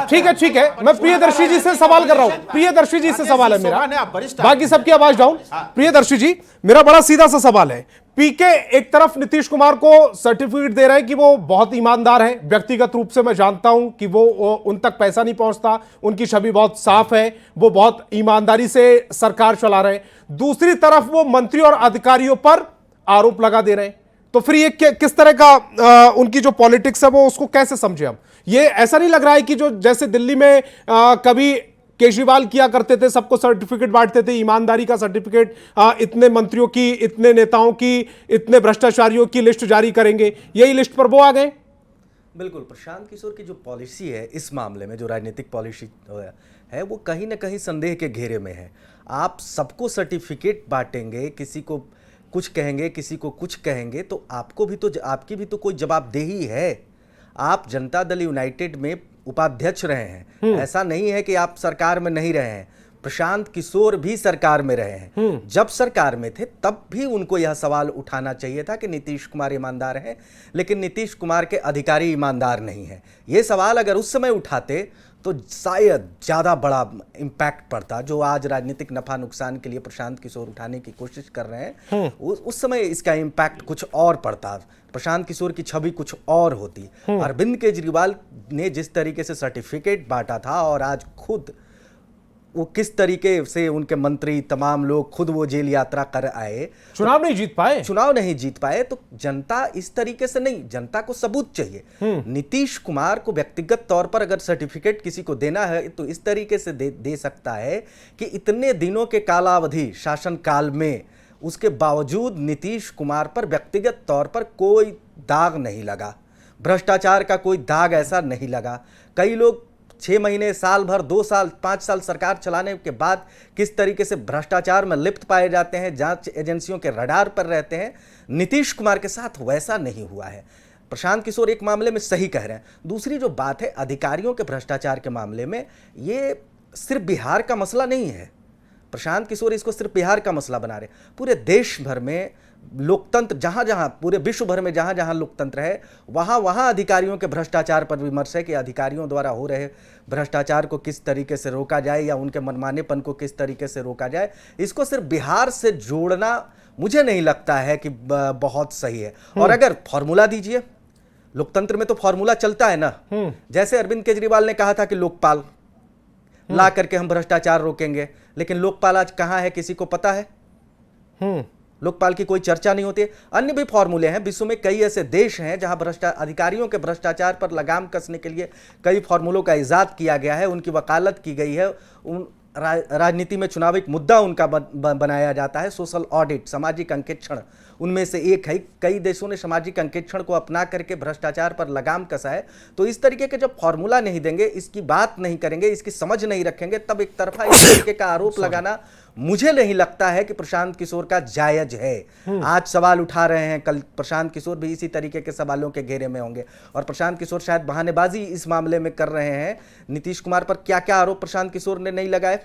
ठीक है, मैं प्रियदर्शी जी से सवाल कर रहा हूं। प्रियदर्शी जी से सवाल है मेरा, बाकी सबकी आवाज डाउन। प्रियदर्शी जी, मेरा बड़ा सीधा सा सवाल है। पीके एक तरफ नीतीश कुमार को सर्टिफिकेट दे रहे हैं कि वो बहुत ईमानदार है, व्यक्तिगत रूप से मैं जानता हूं कि वो उन तक पैसा नहीं पहुंचता, उनकी छवि बहुत साफ है, वो बहुत ईमानदारी से सरकार चला रहे हैं। दूसरी तरफ वो मंत्री और अधिकारियों पर आरोप लगा दे रहे हैं, तो फिर ये किस तरह का उनकी जो पॉलिटिक्स है वो उसको कैसे समझे हम? ये ऐसा नहीं लग रहा है कि जो जैसे दिल्ली में कभी केजरीवाल किया करते थे, सबको सर्टिफिकेट बांटते थे, ईमानदारी का सर्टिफिकेट, इतने मंत्रियों की, इतने नेताओं की, इतने भ्रष्टाचारियों की लिस्ट जारी करेंगे, यही लिस्ट पर वो आ गए?
बिल्कुल, प्रशांत किशोर की जो पॉलिसी है इस मामले में, जो राजनीतिक पॉलिसी है, वो कहीं ना कहीं संदेह के घेरे में है। आप सबको सर्टिफिकेट बांटेंगे, किसी को कुछ कहेंगे, किसी को कुछ कहेंगे, तो आपको भी तो, आपकी भी तो कोई जवाबदेही है। आप जनता दल यूनाइटेड में उपाध्यक्ष रहे हैं, ऐसा नहीं है कि आप सरकार में नहीं रहे हैं। प्रशांत किशोर भी सरकार में रहे हैं, जब सरकार में थे तब भी उनको यह सवाल उठाना चाहिए था कि नीतीश कुमार ईमानदार है, लेकिन नीतीश कुमार के अधिकारी ईमानदार नहीं है। ये सवाल अगर उस समय उठाते तो शायद ज़्यादा बड़ा इम्पैक्ट पड़ता। जो आज राजनीतिक नफा नुकसान के लिए प्रशांत किशोर उठाने की कोशिश कर रहे हैं, उस समय इसका इम्पैक्ट कुछ और पड़ता, प्रशांत किशोर की छवि कुछ और होती। अरविंद केजरीवाल ने जिस तरीके से सर्टिफिकेट बांटा था, और आज खुद वो किस तरीके से उनके मंत्री तमाम लोग खुद वो जेल यात्रा कर आए,
चुनाव नहीं जीत पाए, तो जनता इस तरीके से नहीं, जनता को सबूत चाहिए। नीतीश कुमार को व्यक्तिगत तौर पर अगर सर्टिफिकेट किसी को देना है तो इस तरीके से दे सकता है कि इतने दिनों के कालावधि शासनकाल में उसके बावजूद नीतीश कुमार पर व्यक्तिगत तौर पर कोई दाग नहीं लगा, भ्रष्टाचार का कोई दाग ऐसा नहीं लगा। कई लोग 6 महीने, साल भर, 2 साल, 5 साल सरकार चलाने के बाद किस तरीके से भ्रष्टाचार में लिप्त पाए जाते हैं, जांच एजेंसियों के रडार पर रहते हैं, नीतीश कुमार के साथ वैसा नहीं हुआ है। प्रशांत किशोर एक मामले में सही कह रहे हैं। दूसरी जो बात है अधिकारियों के भ्रष्टाचार के मामले में, ये सिर्फ बिहार का मसला नहीं है,
प्रशांत किशोर इसको सिर्फ बिहार का मसला बना रहे, पूरे देश भर में लोकतंत्र, जहां जहां पूरे विश्व भर में जहां जहां लोकतंत्र है वहां वहां अधिकारियों के भ्रष्टाचार पर विमर्श है कि अधिकारियों द्वारा हो रहे भ्रष्टाचार को किस तरीके से रोका जाए या उनके मनमानेपन को किस तरीके से रोका जाए। इसको सिर्फ बिहार से जोड़ना मुझे नहीं लगता है कि बहुत सही है। और अगर फॉर्मूला दीजिए, लोकतंत्र में तो फॉर्मूला चलता है ना, जैसे अरविंद केजरीवाल ने कहा था कि लोकपाल ला करके हम भ्रष्टाचार रोकेंगे, लेकिन लोकपाल आज कहां है किसी को पता है? लोकपाल की कोई चर्चा नहीं होती है। अन्य भी फॉर्मूले हैं, विश्व में कई ऐसे देश हैं जहां अधिकारियों के भ्रष्टाचार पर लगाम कसने के लिए कई फॉर्मूलों का इजाद किया गया है, उनकी वकालत की गई है, राजनीति में चुनावी मुद्दा उनका बनाया जाता है। सोशल ऑडिट, सामाजिक अंकेक्षण उनमें से एक है। कई देशों ने सामाजिक अंकेक्षण को अपना करके भ्रष्टाचार पर लगाम कसा है। तो इस तरीके के जब फॉर्मूला नहीं देंगे, इसकी बात नहीं करेंगे, इसकी समझ नहीं रखेंगे, तब एक तरफा इस तरीके का आरोप लगाना मुझे नहीं लगता है कि प्रशांत किशोर का जायज है। आज सवाल उठा रहे हैं, कल प्रशांत किशोर भी इसी तरीके के सवालों के घेरे में होंगे और प्रशांत किशोर शायद बहानेबाजी इस मामले में कर रहे हैं। नीतीश कुमार पर क्या क्या आरोप प्रशांत किशोर ने नहीं लगाए?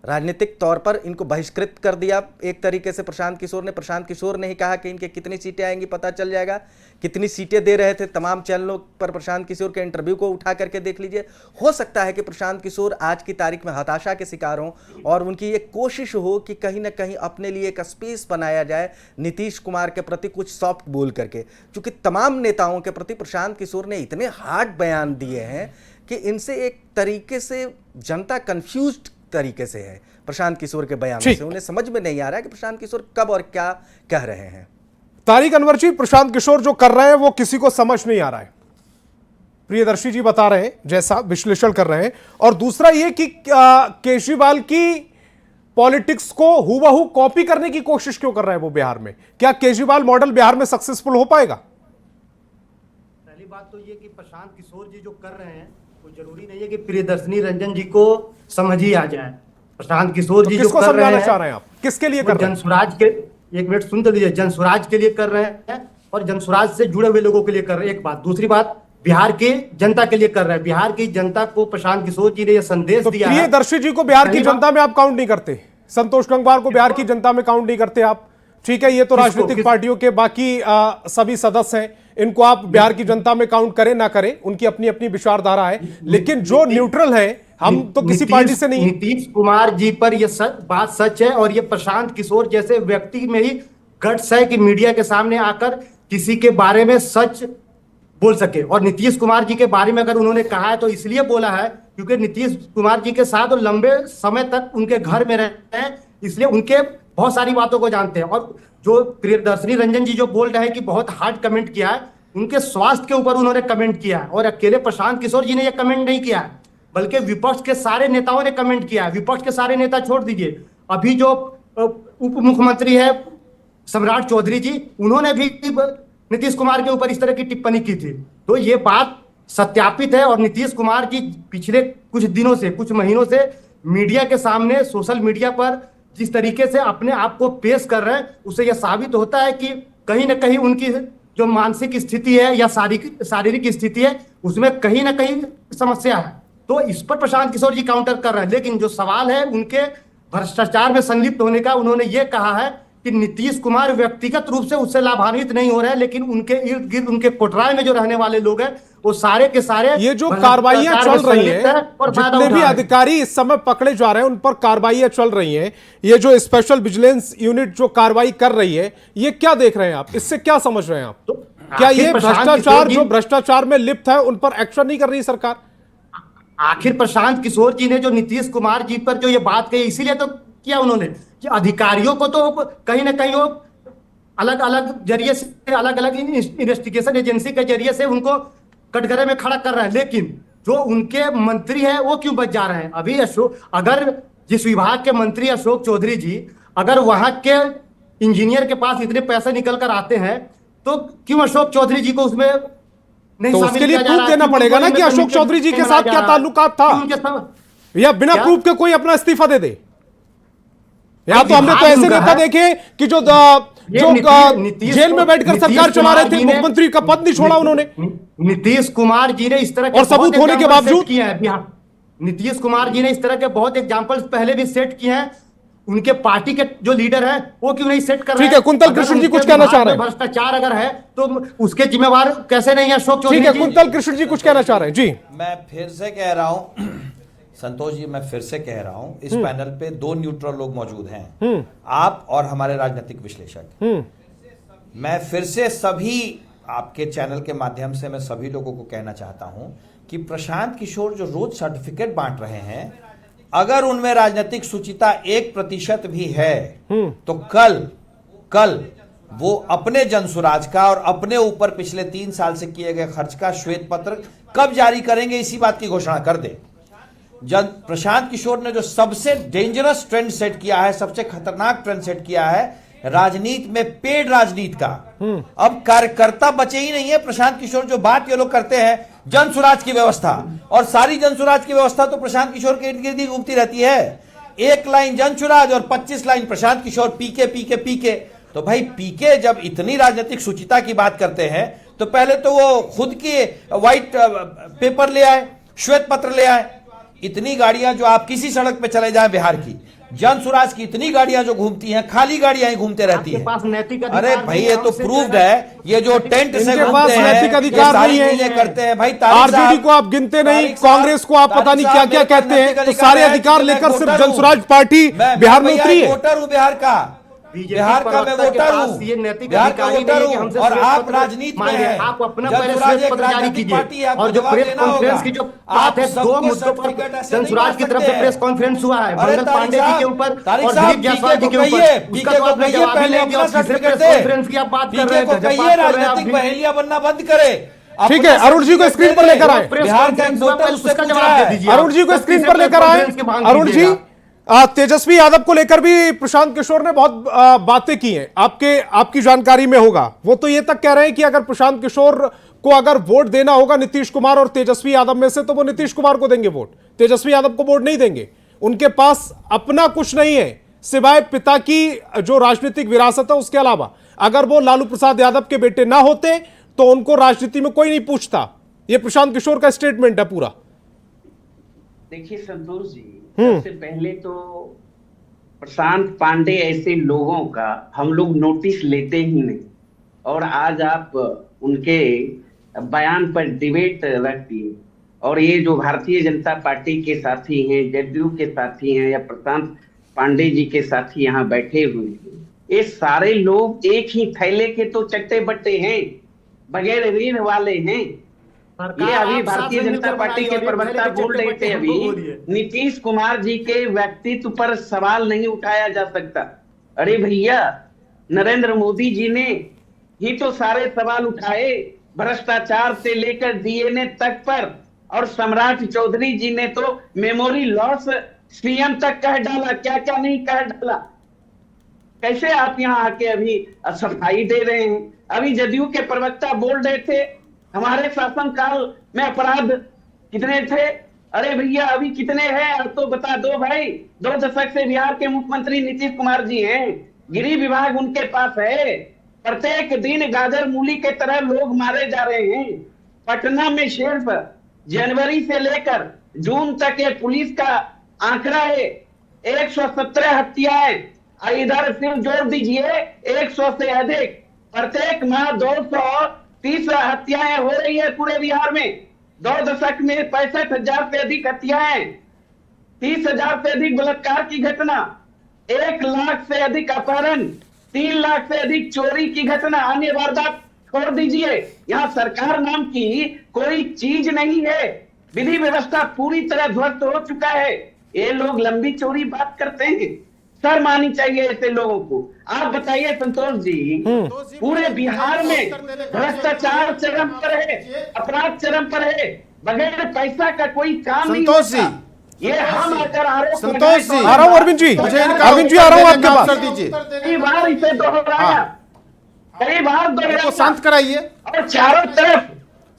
राजनीतिक तौर पर इनको बहिष्कृत कर दिया एक तरीके से प्रशांत किशोर ने ही कहा कि इनके कितनी सीटें आएंगी पता चल जाएगा, कितनी सीटें दे रहे थे। तमाम चैनलों पर प्रशांत किशोर के इंटरव्यू को उठा करके देख लीजिए। हो सकता है कि प्रशांत किशोर आज की तारीख में हताशा के शिकार हों और उनकी एक कोशिश हो कि कहीं ना कहीं अपने लिए एक स्पेस बनाया जाए नीतीश कुमार के प्रति कुछ सॉफ्ट बोल करके, क्योंकि तमाम नेताओं के प्रति प्रशांत किशोर ने इतने हार्ड बयान दिए हैं कि इनसे एक तरीके से जनता कंफ्यूज्ड तरीके से है प्रशांत किशोर के बयान से। उन्हें समझ में नहीं आ रहा है कि प्रशांत किशोर कब और क्या कह रहे हैं।
तारिक अनवर जी, प्रशांत किशोर जो कर रहे हैं वो किसी को समझ नहीं आ रहा है, प्रियदर्शी जी बता रहे हैं, जैसा विश्लेषण कर रहे हैं। और दूसरा ये कि केजरीवाल की पॉलिटिक्स को हूबहू कॉपी करने की कोशिश क्यों कर रहे हैं वो बिहार में? क्या केजरीवाल मॉडल बिहार में सक्सेसफुल हो पाएगा?
पहली बात तो ये कि प्रशांत किशोर जी जो कर रहे हैं वो जरूरी नहीं है कि प्रियदर्शनी रंजन जी को समझ ही आ जाए। प्रशांत किशोर जी जो कर रहे हैं,
चाह रहे हैं आप, किसके लिए कर रहे हैं?
जनसुराज के, एक मिनट सुन तो लीजिए, जनसुराज के लिए कर रहे हैं और जनसुराज से जुड़े हुए लोगों के लिए कर रहे हैं, एक बात। दूसरी बात, बिहार की जनता के लिए कर रहे हैं। बिहार की जनता को प्रशांत किशोर जी ने यह संदेश दिया है।
प्रियदर्शी जी को बिहार की जनता में आप काउंट नहीं करते, संतोष गंगवार को बिहार की जनता में काउंट नहीं करते आप, ठीक है? ये तो राजनीतिक पार्टियों के बाकी सभी सदस्य हैं, इनको आप बिहार की जनता में काउंट करें ना करें, उनकी अपनी अपनी विचारधारा है। लेकिन जो न्यूट्रल है, हम तो किसी पार्टी से नहीं।
नीतीश कुमार जी पर यह बात सच है और ये प्रशांत किशोर जैसे व्यक्ति में ही गट्स है कि मीडिया के सामने आकर किसी के बारे में सच बोल सके। और नीतीश कुमार जी के बारे में अगर उन्होंने कहा है तो इसलिए बोला है क्योंकि नीतीश कुमार जी के साथ लंबे समय तक उनके घर में रहते हैं, इसलिए उनके बहुत सारी बातों को जानते हैं। और जो प्रियदर्शनी रंजन जी जो बोल रहे हैं कि बहुत हार्ड कमेंट किया है, उनके स्वास्थ्य के ऊपर उन्होंने कमेंट किया है। और अकेले प्रशांत किशोर जी ने यह कमेंट नहीं किया है, बल्कि विपक्ष के सारे नेताओं ने कमेंट किया है। विपक्ष के सारे नेता छोड़ दीजिए, अभी जो उप मुख्यमंत्री है सम्राट चौधरी जी, उन्होंने भी नीतीश कुमार के ऊपर इस तरह की टिप्पणी की थी। तो ये बात सत्यापित है और नीतीश कुमार जी पिछले कुछ दिनों से, कुछ महीनों से मीडिया के सामने, सोशल मीडिया पर जिस तरीके से अपने आप को पेश कर रहे हैं, उससे यह साबित होता है कि कहीं ना कहीं उनकी जो मानसिक स्थिति है या शारीरिक स्थिति है, उसमें कहीं ना कहीं समस्या है। तो इस पर प्रशांत किशोर जी काउंटर कर रहे हैं। लेकिन जो सवाल है उनके भ्रष्टाचार में संलिप्त होने का, उन्होंने ये कहा है कि नीतीश कुमार व्यक्तिगत रूप से उससे लाभान्वित नहीं हो रहे हैं, लेकिन उनके इर्द गिर्द, उनके कोटराय में जो रहने वाले लोग हैं, वो सारे के सारे
ये जो कार्रवाइयां चल रही हैं, जितने भी अधिकारी इस समय पकड़े जा रहे हैं, उन पर कार्रवाइयां चल रही हैं, ये जो स्पेशल विजिलेंस यूनिट जो कार्रवाई कर रही है, ये क्या देख रहे हैं आप? इससे क्या समझ रहे हैं आप?
तो
क्या ये भ्रष्टाचार, जो भ्रष्टाचार में लिप्त है, उन पर एक्शन नहीं कर रही सरकार?
आखिर प्रशांत किशोर जी ने जो नीतीश कुमार जी पर जो ये बात कही, इसीलिए तो किया उन्होंने कि अधिकारियों को तो कहीं ना कहीं वो अलग अलग जरिए से, अलग अलग इन्वेस्टिगेशन एजेंसी के जरिए से उनको कटघरे में खड़ा कर रहे हैं। लेकिन जो उनके मंत्री हैं वो क्यों बच जा रहे हैं? अभी अगर जिस विभाग के मंत्री अशोक चौधरी जी, अगर वहां के इंजीनियर के पास इतने पैसे निकल कर आते हैं, तो क्यों अशोक चौधरी जी को उसमें नहीं?
तो उसके लिए प्रूफ देना पड़ेगा ना कि अशोक चौधरी जी के साथ क्या ताल्लुकात था, या बिना प्रूफ के कोई अपना इस्तीफा दे दे। या तो हमने तो ऐसे नेता देखे कि जो जेल में बैठकर सरकार चला रहे थे, मुख्यमंत्री का पद नहीं छोड़ा उन्होंने।
नीतीश कुमार जी ने इस तरह
और सबूत होने के बावजूद
किया है। नीतीश कुमार जी ने इस तरह के बहुत एग्जाम्पल्स पहले भी सेट किए हैं। उनके पार्टी के जो लीडर हैं वो क्यों नहीं सेट कर रहे हैं?
ठीक है, कुंतल कृष्ण जी कुछ कहना चाह रहे हैं।
भ्रष्टाचार अगर है तो उसके जिम्मेवार कैसे नहीं है अशोक चौधरी?
ठीक है, कुंतल कृष्ण जी कुछ कहना चाह रहे हैं जी।
मैं फिर से कह रहा हूं संतोष जी, मैं फिर से कह रहा हूं, इस पैनल पे दो न्यूट्रल लोग मौजूद हैं, आप और हमारे राजनीतिक विश्लेषक। मैं फिर से सभी आपके चैनल के माध्यम से मैं सभी लोगों को कहना चाहता हूं कि प्रशांत किशोर जो रोज सर्टिफिकेट बांट रहे हैं, अगर उनमें राजनीतिक सुचिता 1% भी है तो कल वो अपने जनसुराज का और अपने ऊपर पिछले 3 साल से किए गए खर्च का श्वेत पत्र कब जारी करेंगे, इसी बात की घोषणा कर दे। प्रशांत किशोर ने जो सबसे डेंजरस ट्रेंड सेट किया है, सबसे खतरनाक ट्रेंड सेट किया है राजनीति में, पेड राजनीति का। अब कार्यकर्ता बचे ही नहीं है। प्रशांत किशोर जो बात ये लोग करते हैं जन सुराज की व्यवस्था, और सारी जन सुराज की व्यवस्था तो प्रशांत किशोर के इर्द गिर्द ही घूमती रहती है। 1 लाइन जन सुराज और 25 लाइन प्रशांत किशोर, पीके पीके पीके। तो भाई पीके जब इतनी राजनीतिक सुचिता की बात करते हैं तो पहले तो वो खुद की व्हाइट पेपर ले आए, श्वेत पत्र ले आए। इतनी गाड़ियां जो आप किसी सड़क पे चले जाएं बिहार की, जन सुराज की इतनी गाड़ियां जो घूमती हैं, खाली गाड़ियां ही घूमते रहती हैं। अरे भाई ये तो प्रूव्ड है, ये जो टेंट से घूमते हैं,
नैतिक अधिकार नहीं है,
करते हैं भाई।
आरजेडी को आप गिनते नहीं, कांग्रेस को आप पता नहीं क्या क्या कहते हैं, तो सारे अधिकार लेकर सिर्फ जनसुराज पार्टी बिहार में उतरी है।
वोटर हूं बिहार का, बिहार का मैं वोटर हूं, बिहार का वोटर हूं, और आप राजनीति में हैं।
आप अपना
जनसुराज एक राजनीतिक पार्टी है,
और जो प्रेस कॉन्फ्रेंस की जो बात है, 2 मुद्दों पर जनसुराज की तरफ से प्रेस कॉन्फ्रेंस हुआ है, मंगल पांडे जी के ऊपर और दिलीप जायसवाल जी के ऊपर। उसका तो आपने जवाब ही नहीं दिया। प्रेस कॉन्फ्रेंस की आप बात कर रहे थे,
राजनीतिक बहेलियां बनना बंद करे।
ठीक है, अरुण जी को स्क्रीन पर लेकर आए,
बिहार का वोटर उसका जवाब दे दीजिए।
अरुण जी को स्क्रीन पर लेकर आए। अरुण जी, तेजस्वी यादव को लेकर भी प्रशांत किशोर ने बहुत बातें की हैं, आपकी जानकारी में होगा। वो तो ये तक कह रहे हैं कि अगर प्रशांत किशोर को अगर वोट देना होगा नीतीश कुमार और तेजस्वी यादव में से, तो वो नीतीश कुमार को देंगे वोट, तेजस्वी यादव को वोट नहीं देंगे। उनके पास अपना कुछ नहीं है सिवाय पिता की जो राजनीतिक विरासत है, उसके अलावा अगर वो लालू प्रसाद यादव के बेटे ना होते तो उनको राजनीति में कोई नहीं पूछता। ये प्रशांत किशोर का स्टेटमेंट है पूरा।
देखिए संतोष जी, सबसे पहले तो प्रशांत पांडे ऐसे लोगों का हम लोग नोटिस लेते ही नहीं, और आज आप उनके बयान पर डिबेट रख दिए। और ये जो भारतीय जनता पार्टी के साथी हैं, जदयू के साथी हैं, या प्रशांत पांडे जी के साथी यहाँ बैठे हुए हैं, ये सारे लोग एक ही थैले के तो चट्टे बट्टे हैं, बगैर ऋण वाले हैं। ये अभी भारतीय जनता पार्टी के प्रवक्ता बोल रहे थे, अभी नीतीश कुमार जी के व्यक्तित्व पर सवाल नहीं उठाया जा सकता। अरे भैया, नरेंद्र मोदी जी ने ही तो सारे सवाल उठाए, भ्रष्टाचार से लेकर डीएनए तक पर, और सम्राट चौधरी जी ने तो मेमोरी लॉस सीएम तक कह डाला, क्या क्या नहीं कह डाला। कैसे आप यहाँ आके अभी सफाई दे रहे हैं? अभी जदयू के प्रवक्ता बोल रहे थे हमारे शासनकाल में अपराध कितने थे। अरे भैया अभी कितने हैं अब तो बता दो भाई। 2 दशक से बिहार के मुख्यमंत्री नीतीश कुमार जी हैं, गृह विभाग उनके पास है, प्रत्येक दिन गाजर मूली के तरह लोग मारे जा रहे हैं। पटना में सिर्फ जनवरी से लेकर जून तक ये पुलिस का आंकड़ा है 117 हत्याएं, इधर सिर्फ जोड़ दीजिए 100 से अधिक, प्रत्येक माह 230 हत्याएं हो रही है पूरे बिहार में। 2 दशक में 65,000 से अधिक हत्याएं, 30,000 से अधिक बलात्कार की घटना, 1 लाख से अधिक अपहरण, 3 लाख से अधिक चोरी की घटना, अन्य वारदात छोड़ दीजिए। यहाँ सरकार नाम की कोई चीज नहीं है, विधि व्यवस्था पूरी तरह ध्वस्त हो चुका है। ये लोग लंबी चौड़ी बात करते हैं, शर्म आनी चाहिए ऐसे लोगों को। आप बताइए संतोष जी, पूरे बिहार में भ्रष्टाचार चरम पर है, अपराध चरम पर है, बगैर पैसा का कोई काम नहीं होता। ये हम आकर आरोप
संतोष जी, आ रहा हूँ अरविंद जी, अरविंद जी आ रहा हूँ आपके पास।
कई बार इसे दोहराया, कई बार दोहराया,
शांत कराइए
और चारों तरफ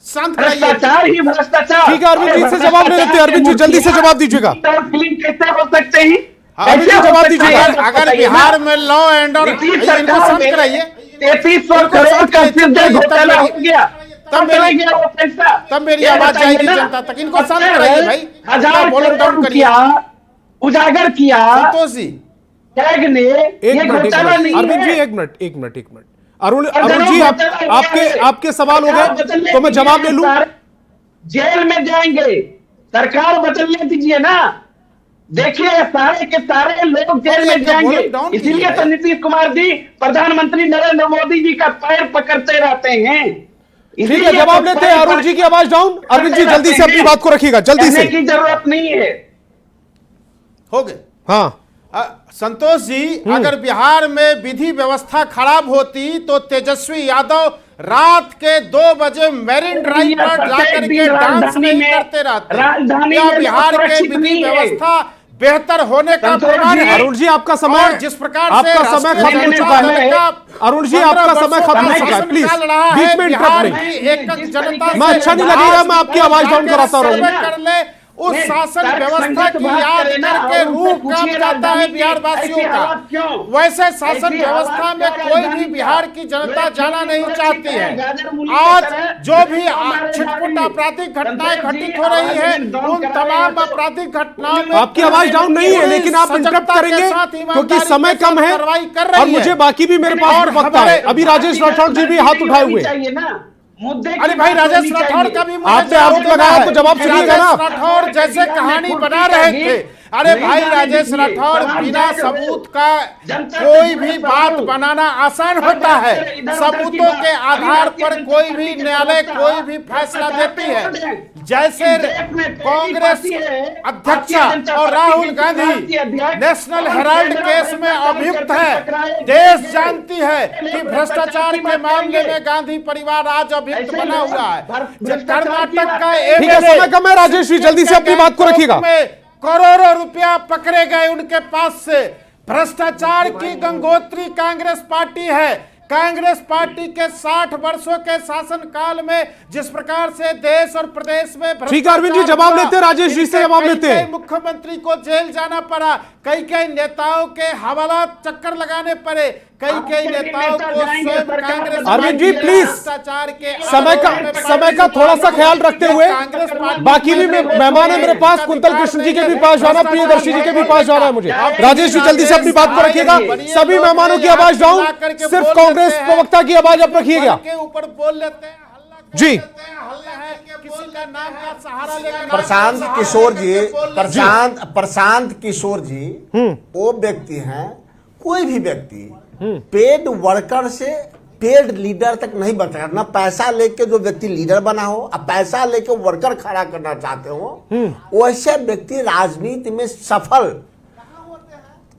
शांत
भ्रष्टाचार ही भ्रष्टाचार।
ठीक है अरविंद जी से जवाब ले लेते हैं। अरविंद जी जल्दी से जवाब दीजिएगा।
फिल्म कैसे हो सकते हैं?
अरविंद जी जवाब दीजिएगा।
अगर बिहार में लॉ एंड ऑर्डर, इनको शांत कराइए।
3300 करोड़ का घोटाला हो गया,
तब
चला
मेरी
गया वो पैसा?
तब मेरी
ये
आवाज
बताइए
जाएगी
ना।
जनता तक। इनको शांत
पता
कराइए
है,
भाई,
1000
वॉल्यूम डाउन
करोड़
करिए।
रुपया उजागर किया
संतोष जी
कैग ने,
एक
ये
मिनट
घोटाला नहीं
अरविंद जी,
है।
एक मिनट अरुण जी, आपके सवाल हो गए तो मैं जवाब ले लूं।
जेल में जाएंगे, सरकार बदलने दीजिए ना। देखिए सारे के सारे लोग जेल में जाएंगे। इसीलिए तो नीतीश कुमार जी प्रधानमंत्री नरेंद्र मोदी जी का पैर पकड़ते रहते हैं।
ठीक है, जवाब लेते हैं। अरुण जी की आवाज डाउन। अरविंद जी जल्दी से अपनी बात को रखिएगा, जल्दी से।
की जरूरत नहीं है।
हो गए।
हाँ
संतोष जी, अगर बिहार में विधि व्यवस्था खराब होती तो तेजस्वी यादव रात के 2 बजे मेरिन ड्राइव पर जाकर के डांस नहीं करते रहते।
राजधानी
क्या
में
बिहार के
सुरक्षित
विधि
नहीं है।
व्यवस्था बेहतर होने का प्रमाण है?
अरुण जी, आपका समय,
और जिस प्रकार से
आपका समय खत्म हो चुका है। अरुण जी, आपका समय खत्म हो चुका है। प्लीज बीच में इंटरप्ट नहीं। मैं अच्छा नहीं लगेगा, मैं आपकी आवाज डाउन कराता रहूंगा।
उस शासन व्यवस्था की याद करके रूह कांप जाता है बिहार वासियों का। वैसे शासन व्यवस्था में कोई भी बिहार की जनता जाना नहीं चाहती है। आज जो भी छिटपुट आपराधिक घटनाएं घटित हो रही है, उन तमाम आपराधिक घटनाओं में
आपकी आवाज डाउन नहीं है, लेकिन आप इंटरप्ट करेंगे क्योंकि समय कम है और मुझे बाकी भी मेरे पास वक्त है। अभी राजेश राठौड़ जी भी हाथ उठाए हुए हैं।
अरे भाई, राजेश राठौड़ का भी
आपने आरोप लगाया तो जवाब सुनिएगा ना।
राजेश राठौड़ जैसे कहानी बना रहे थे। अरे भाई, राजेश राठौड़ बिना सबूत का कोई भी बात बनाना आसान होता है। सबूतों के आधार पर कोई भी न्यायालय कोई भी फैसला देती है। जैसे कांग्रेस अध्यक्ष और Rahul Gandhi national Herald case में अभियुक्त है। देश जानती है कि भ्रष्टाचार के मामले में गांधी परिवार आज अभियुक्त बना हुआ है। कर्नाटक का
ठीक है, समय कम है। राजेश जी जल्दी से अपनी बात को रखिएगा।
करोड़ों रुपया पकड़े गए उनके पास से। भ्रष्टाचार की गंगोत्री कांग्रेस पार्टी है। कांग्रेस पार्टी के 60 वर्षों के शासनकाल में जिस प्रकार से देश और प्रदेश में
ठीक है अरविंद जी, जवाब लेते हैं। राजेश जी से जवाब लेते हैं।
मुख्यमंत्री को जेल जाना पड़ा, कई नेताओं के हवाला चक्कर लगाने पड़े, कई नेताओं को स्वयं कांग्रेस।
अरविंद जी प्लीज समय का थोड़ा सा ख्याल रखते हुए, बाकी भी मेहमान है मेरे पास, कुंतल कृष्ण जी के भी पास जाना, प्रियदर्शी जी के भी पास जाना है मुझे। राजेश जी जल्दी से अपनी बात को रखिएगा। सभी मेहमानों की आवाज डाउन, सिर्फ कांग्रेस प्रवक्ता की आवाज आप रखिएगा
के ऊपर बोल लेते हैं।
जी
किसी का नाम का सहारा लेकर
प्रशांत किशोर जी वो व्यक्ति हैं, कोई भी व्यक्ति पेड वर्कर से पेड लीडर तक नहीं बन सकता। ना पैसा लेके जो व्यक्ति लीडर बना हो, अब पैसा लेके वर्कर खड़ा करना चाहते हो, वैसे व्यक्ति राजनीति में सफल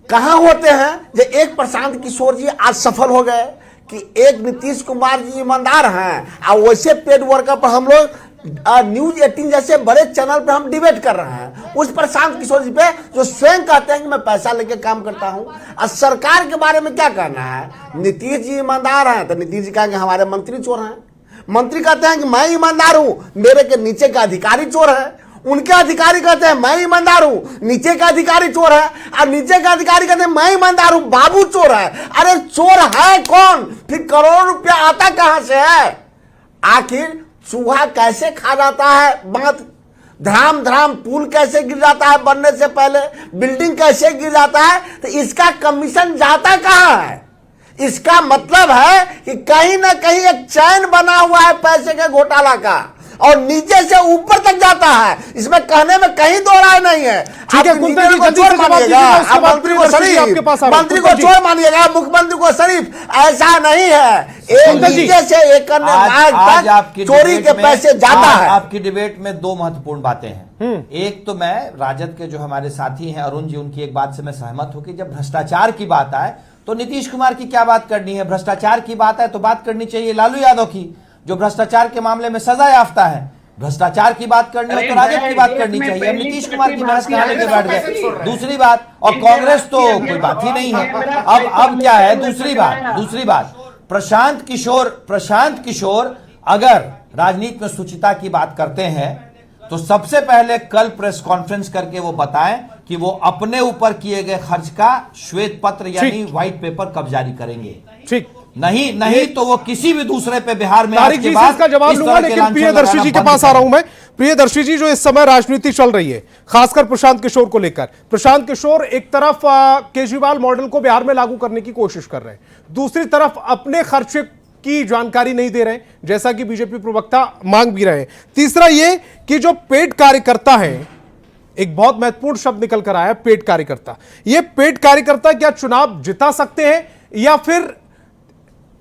कहां होते हैं। जो एक प्रशांत किशोर जी आज सफल हो गए कि एक नीतीश कुमार जी ईमानदार हैं, और वैसे पेड वर्कर पर हम लोग न्यूज 18 जैसे बड़े चैनल पे हम डिबेट कर रहे हैं उस प्रशांत किशोर जी पे, जो स्वयं कहते हैं कि मैं पैसा लेके काम करता हूं। और सरकार के बारे में क्या कहना है? नीतीश जी ईमानदार हैं तो नीतीश जी कहेंगे हमारे मंत्री चोर हैं। मंत्री कहते हैं कि मैं ईमानदार हूं, मेरे के नीचे का अधिकारी चोर है। उनके अधिकारी कहते हैं मैं ईमानदार हूं, नीचे का अधिकारी चोर है। और नीचे का अधिकारी कहते हैं मैं ईमानदार हूं, बाबू चोर है। अरे चोर है कौन? फिर करोड़ रुपया आता कहां से है? आखिर चूहा कैसे खा जाता है बांध, धड़ाम पुल कैसे गिर जाता है बनने से पहले, बिल्डिंग कैसे गिर जाता है, तो इसका कमीशन जाता कहां है? इसका मतलब है कि कहीं ना कहीं एक चैन बना हुआ है पैसे के घोटाला का, और नीचे से ऊपर तक जाता है। इसमें कहने में कहीं दो राय नहीं है।
ठीक है, कुंतल जी जल्दी से जवाब दीजिएगा, उसके बाद प्रियदर्शी आपके पास आ रहे हैं।
मंत्री को चोर मानिएगा, मुख्यमंत्री को शरीफ, ऐसा नहीं है। एक नीचे से एक चोरी के पैसे जाता है।
आपकी डिबेट में 2 महत्वपूर्ण बातें हैं। एक तो मैं राजद के जो हमारे साथी हैं अरुण जी, उनकी एक बात से मैं सहमत हूं कि जब भ्रष्टाचार की बात आए तो नीतीश कुमार की क्या बात करनी है, भ्रष्टाचार की बात है तो बात करनी चाहिए लालू यादव की, जो भ्रष्टाचार के मामले में सजा याफ्ता है। भ्रष्टाचार की बात करनी हो तो राजद की बात करनी चाहिए। अब नीतीश कुमार की बहस कहां लेके बैठ गए। दूसरी बात, और कांग्रेस तो कोई बात ही नहीं है। अब क्या है? दूसरी बात प्रशांत किशोर अगर राजनीति में शुचिता की बात करते हैं तो सबसे पहले कल प्रेस कॉन्फ्रेंस करके वो बताएं कि वो अपने ऊपर किए गए खर्च का श्वेत पत्र यानी व्हाइट पेपर कब जारी करेंगे।
ठीक,
नहीं तो वो किसी भी दूसरे पे बिहार में
तारिक जी से इसका जवाब लूंगा, लेकिन प्रियदर्शी जी के पास आ रहा हूं मैं। प्रियदर्शी जी, जो इस समय राजनीति चल रही है खासकर प्रशांत किशोर को लेकर, प्रशांत किशोर एक तरफ केजरीवाल मॉडल को बिहार में लागू करने की कोशिश कर रहे हैं, दूसरी तरफ अपने खर्चे की जानकारी नहीं दे रहे हैं, जैसा कि बीजेपी प्रवक्ता मांग भी रहे हैं। तीसरा ये कि जो पेड कार्यकर्ता है, एक बहुत महत्वपूर्ण शब्द निकल कर आया, पेड कार्यकर्ता। ये पेड कार्यकर्ता क्या चुनाव जिता सकते हैं या फिर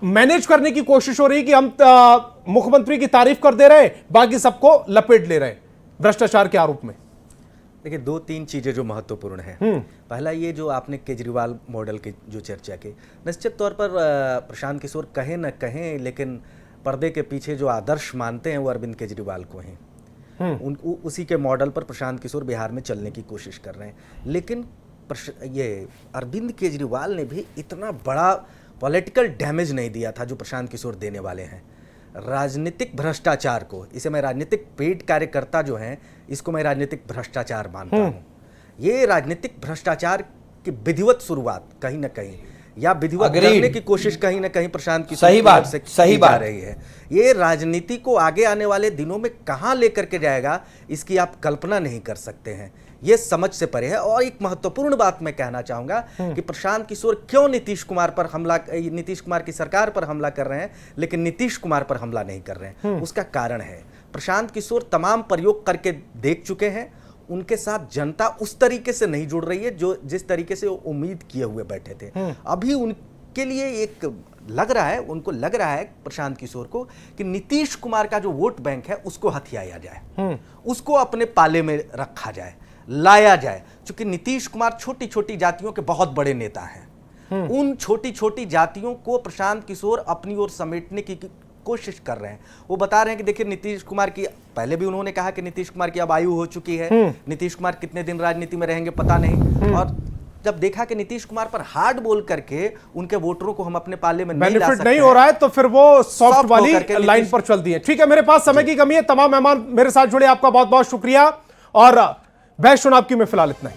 मैनेज करने की कोशिश हो रही है कि हम मुख्यमंत्री की तारीफ कर दे रहे हैं, बाकी सबको लपेट ले रहे हैं भ्रष्टाचार के आरोप में?
देखिए, दो तीन चीजें जो महत्वपूर्ण है। पहला, ये जो आपने केजरीवाल मॉडल की जो चर्चा की, निश्चित तौर पर प्रशांत किशोर कहें न कहें, लेकिन पर्दे के पीछे जो आदर्श मानते हैं वो अरविंद केजरीवाल को हैं। उसी के मॉडल पर प्रशांत किशोर बिहार में चलने की कोशिश कर रहे हैं। लेकिन ये अरविंद केजरीवाल ने भी इतना बड़ा पॉलिटिकल डैमेज नहीं दिया था जो प्रशांत किशोर देने वाले हैं। राजनीतिक भ्रष्टाचार को, इसे मैं राजनीतिक पेड कार्यकर्ता जो हैं, इसको मैं राजनीतिक भ्रष्टाचार मानता हूँ। ये राजनीतिक भ्रष्टाचार की विधिवत शुरुआत कहीं ना कहीं, या विधिवत करने की कोशिश कहीं ना कहीं प्रशांत किशोर
सही बात
रही है। ये राजनीति को आगे आने वाले दिनों में कहां लेकर के जाएगा, इसकी आप कल्पना नहीं कर सकते हैं। ये समझ से परे है। और एक महत्वपूर्ण बात मैं कहना चाहूंगा कि प्रशांत किशोर क्यों नीतीश कुमार पर हमला, नीतीश कुमार की सरकार पर हमला कर रहे हैं, लेकिन नीतीश कुमार पर हमला नहीं कर रहे हैं। उसका कारण है, प्रशांत किशोर तमाम प्रयोग करके देख चुके हैं, उनके साथ जनता उस तरीके से नहीं जुड़ रही है जो जिस तरीके से वो उम्मीद किए हुए बैठे थे। अभी उनके लिए एक लग रहा है, उनको लग रहा है प्रशांत किशोर को कि नीतीश कुमार का जो वोट बैंक है उसको हथियाया जाए, उसको अपने पाले में रखा जाए, लाया जाए। क्योंकि नीतीश कुमार छोटी छोटी जातियों के बहुत बड़े नेता हैं। उन छोटी छोटी जातियों को प्रशांत किशोर अपनी ओर समेटने की कोशिश कर रहे हैं। वो बता रहे हैं कि देखिए, नीतीश कुमार की, पहले भी उन्होंने कहा कि नीतीश कुमार की अब आयु हो चुकी है, नीतीश कुमार कितने दिन राजनीति में रहेंगे पता नहीं। और जब देखा कि नीतीश कुमार पर हार्ड बोल करके उनके वोटरों को हम अपने पाले में नहीं ला सकते,
नहीं हो रहा है, तो फिर वो सॉफ्ट वाली लाइन पर चल दी है। ठीक है, मेरे पास समय की कमी है, तमाम मेहमान मेरे साथ जुड़े, आपका बहुत बहुत शुक्रिया। और बहस चुनाव की में फिलहाल इतना ही।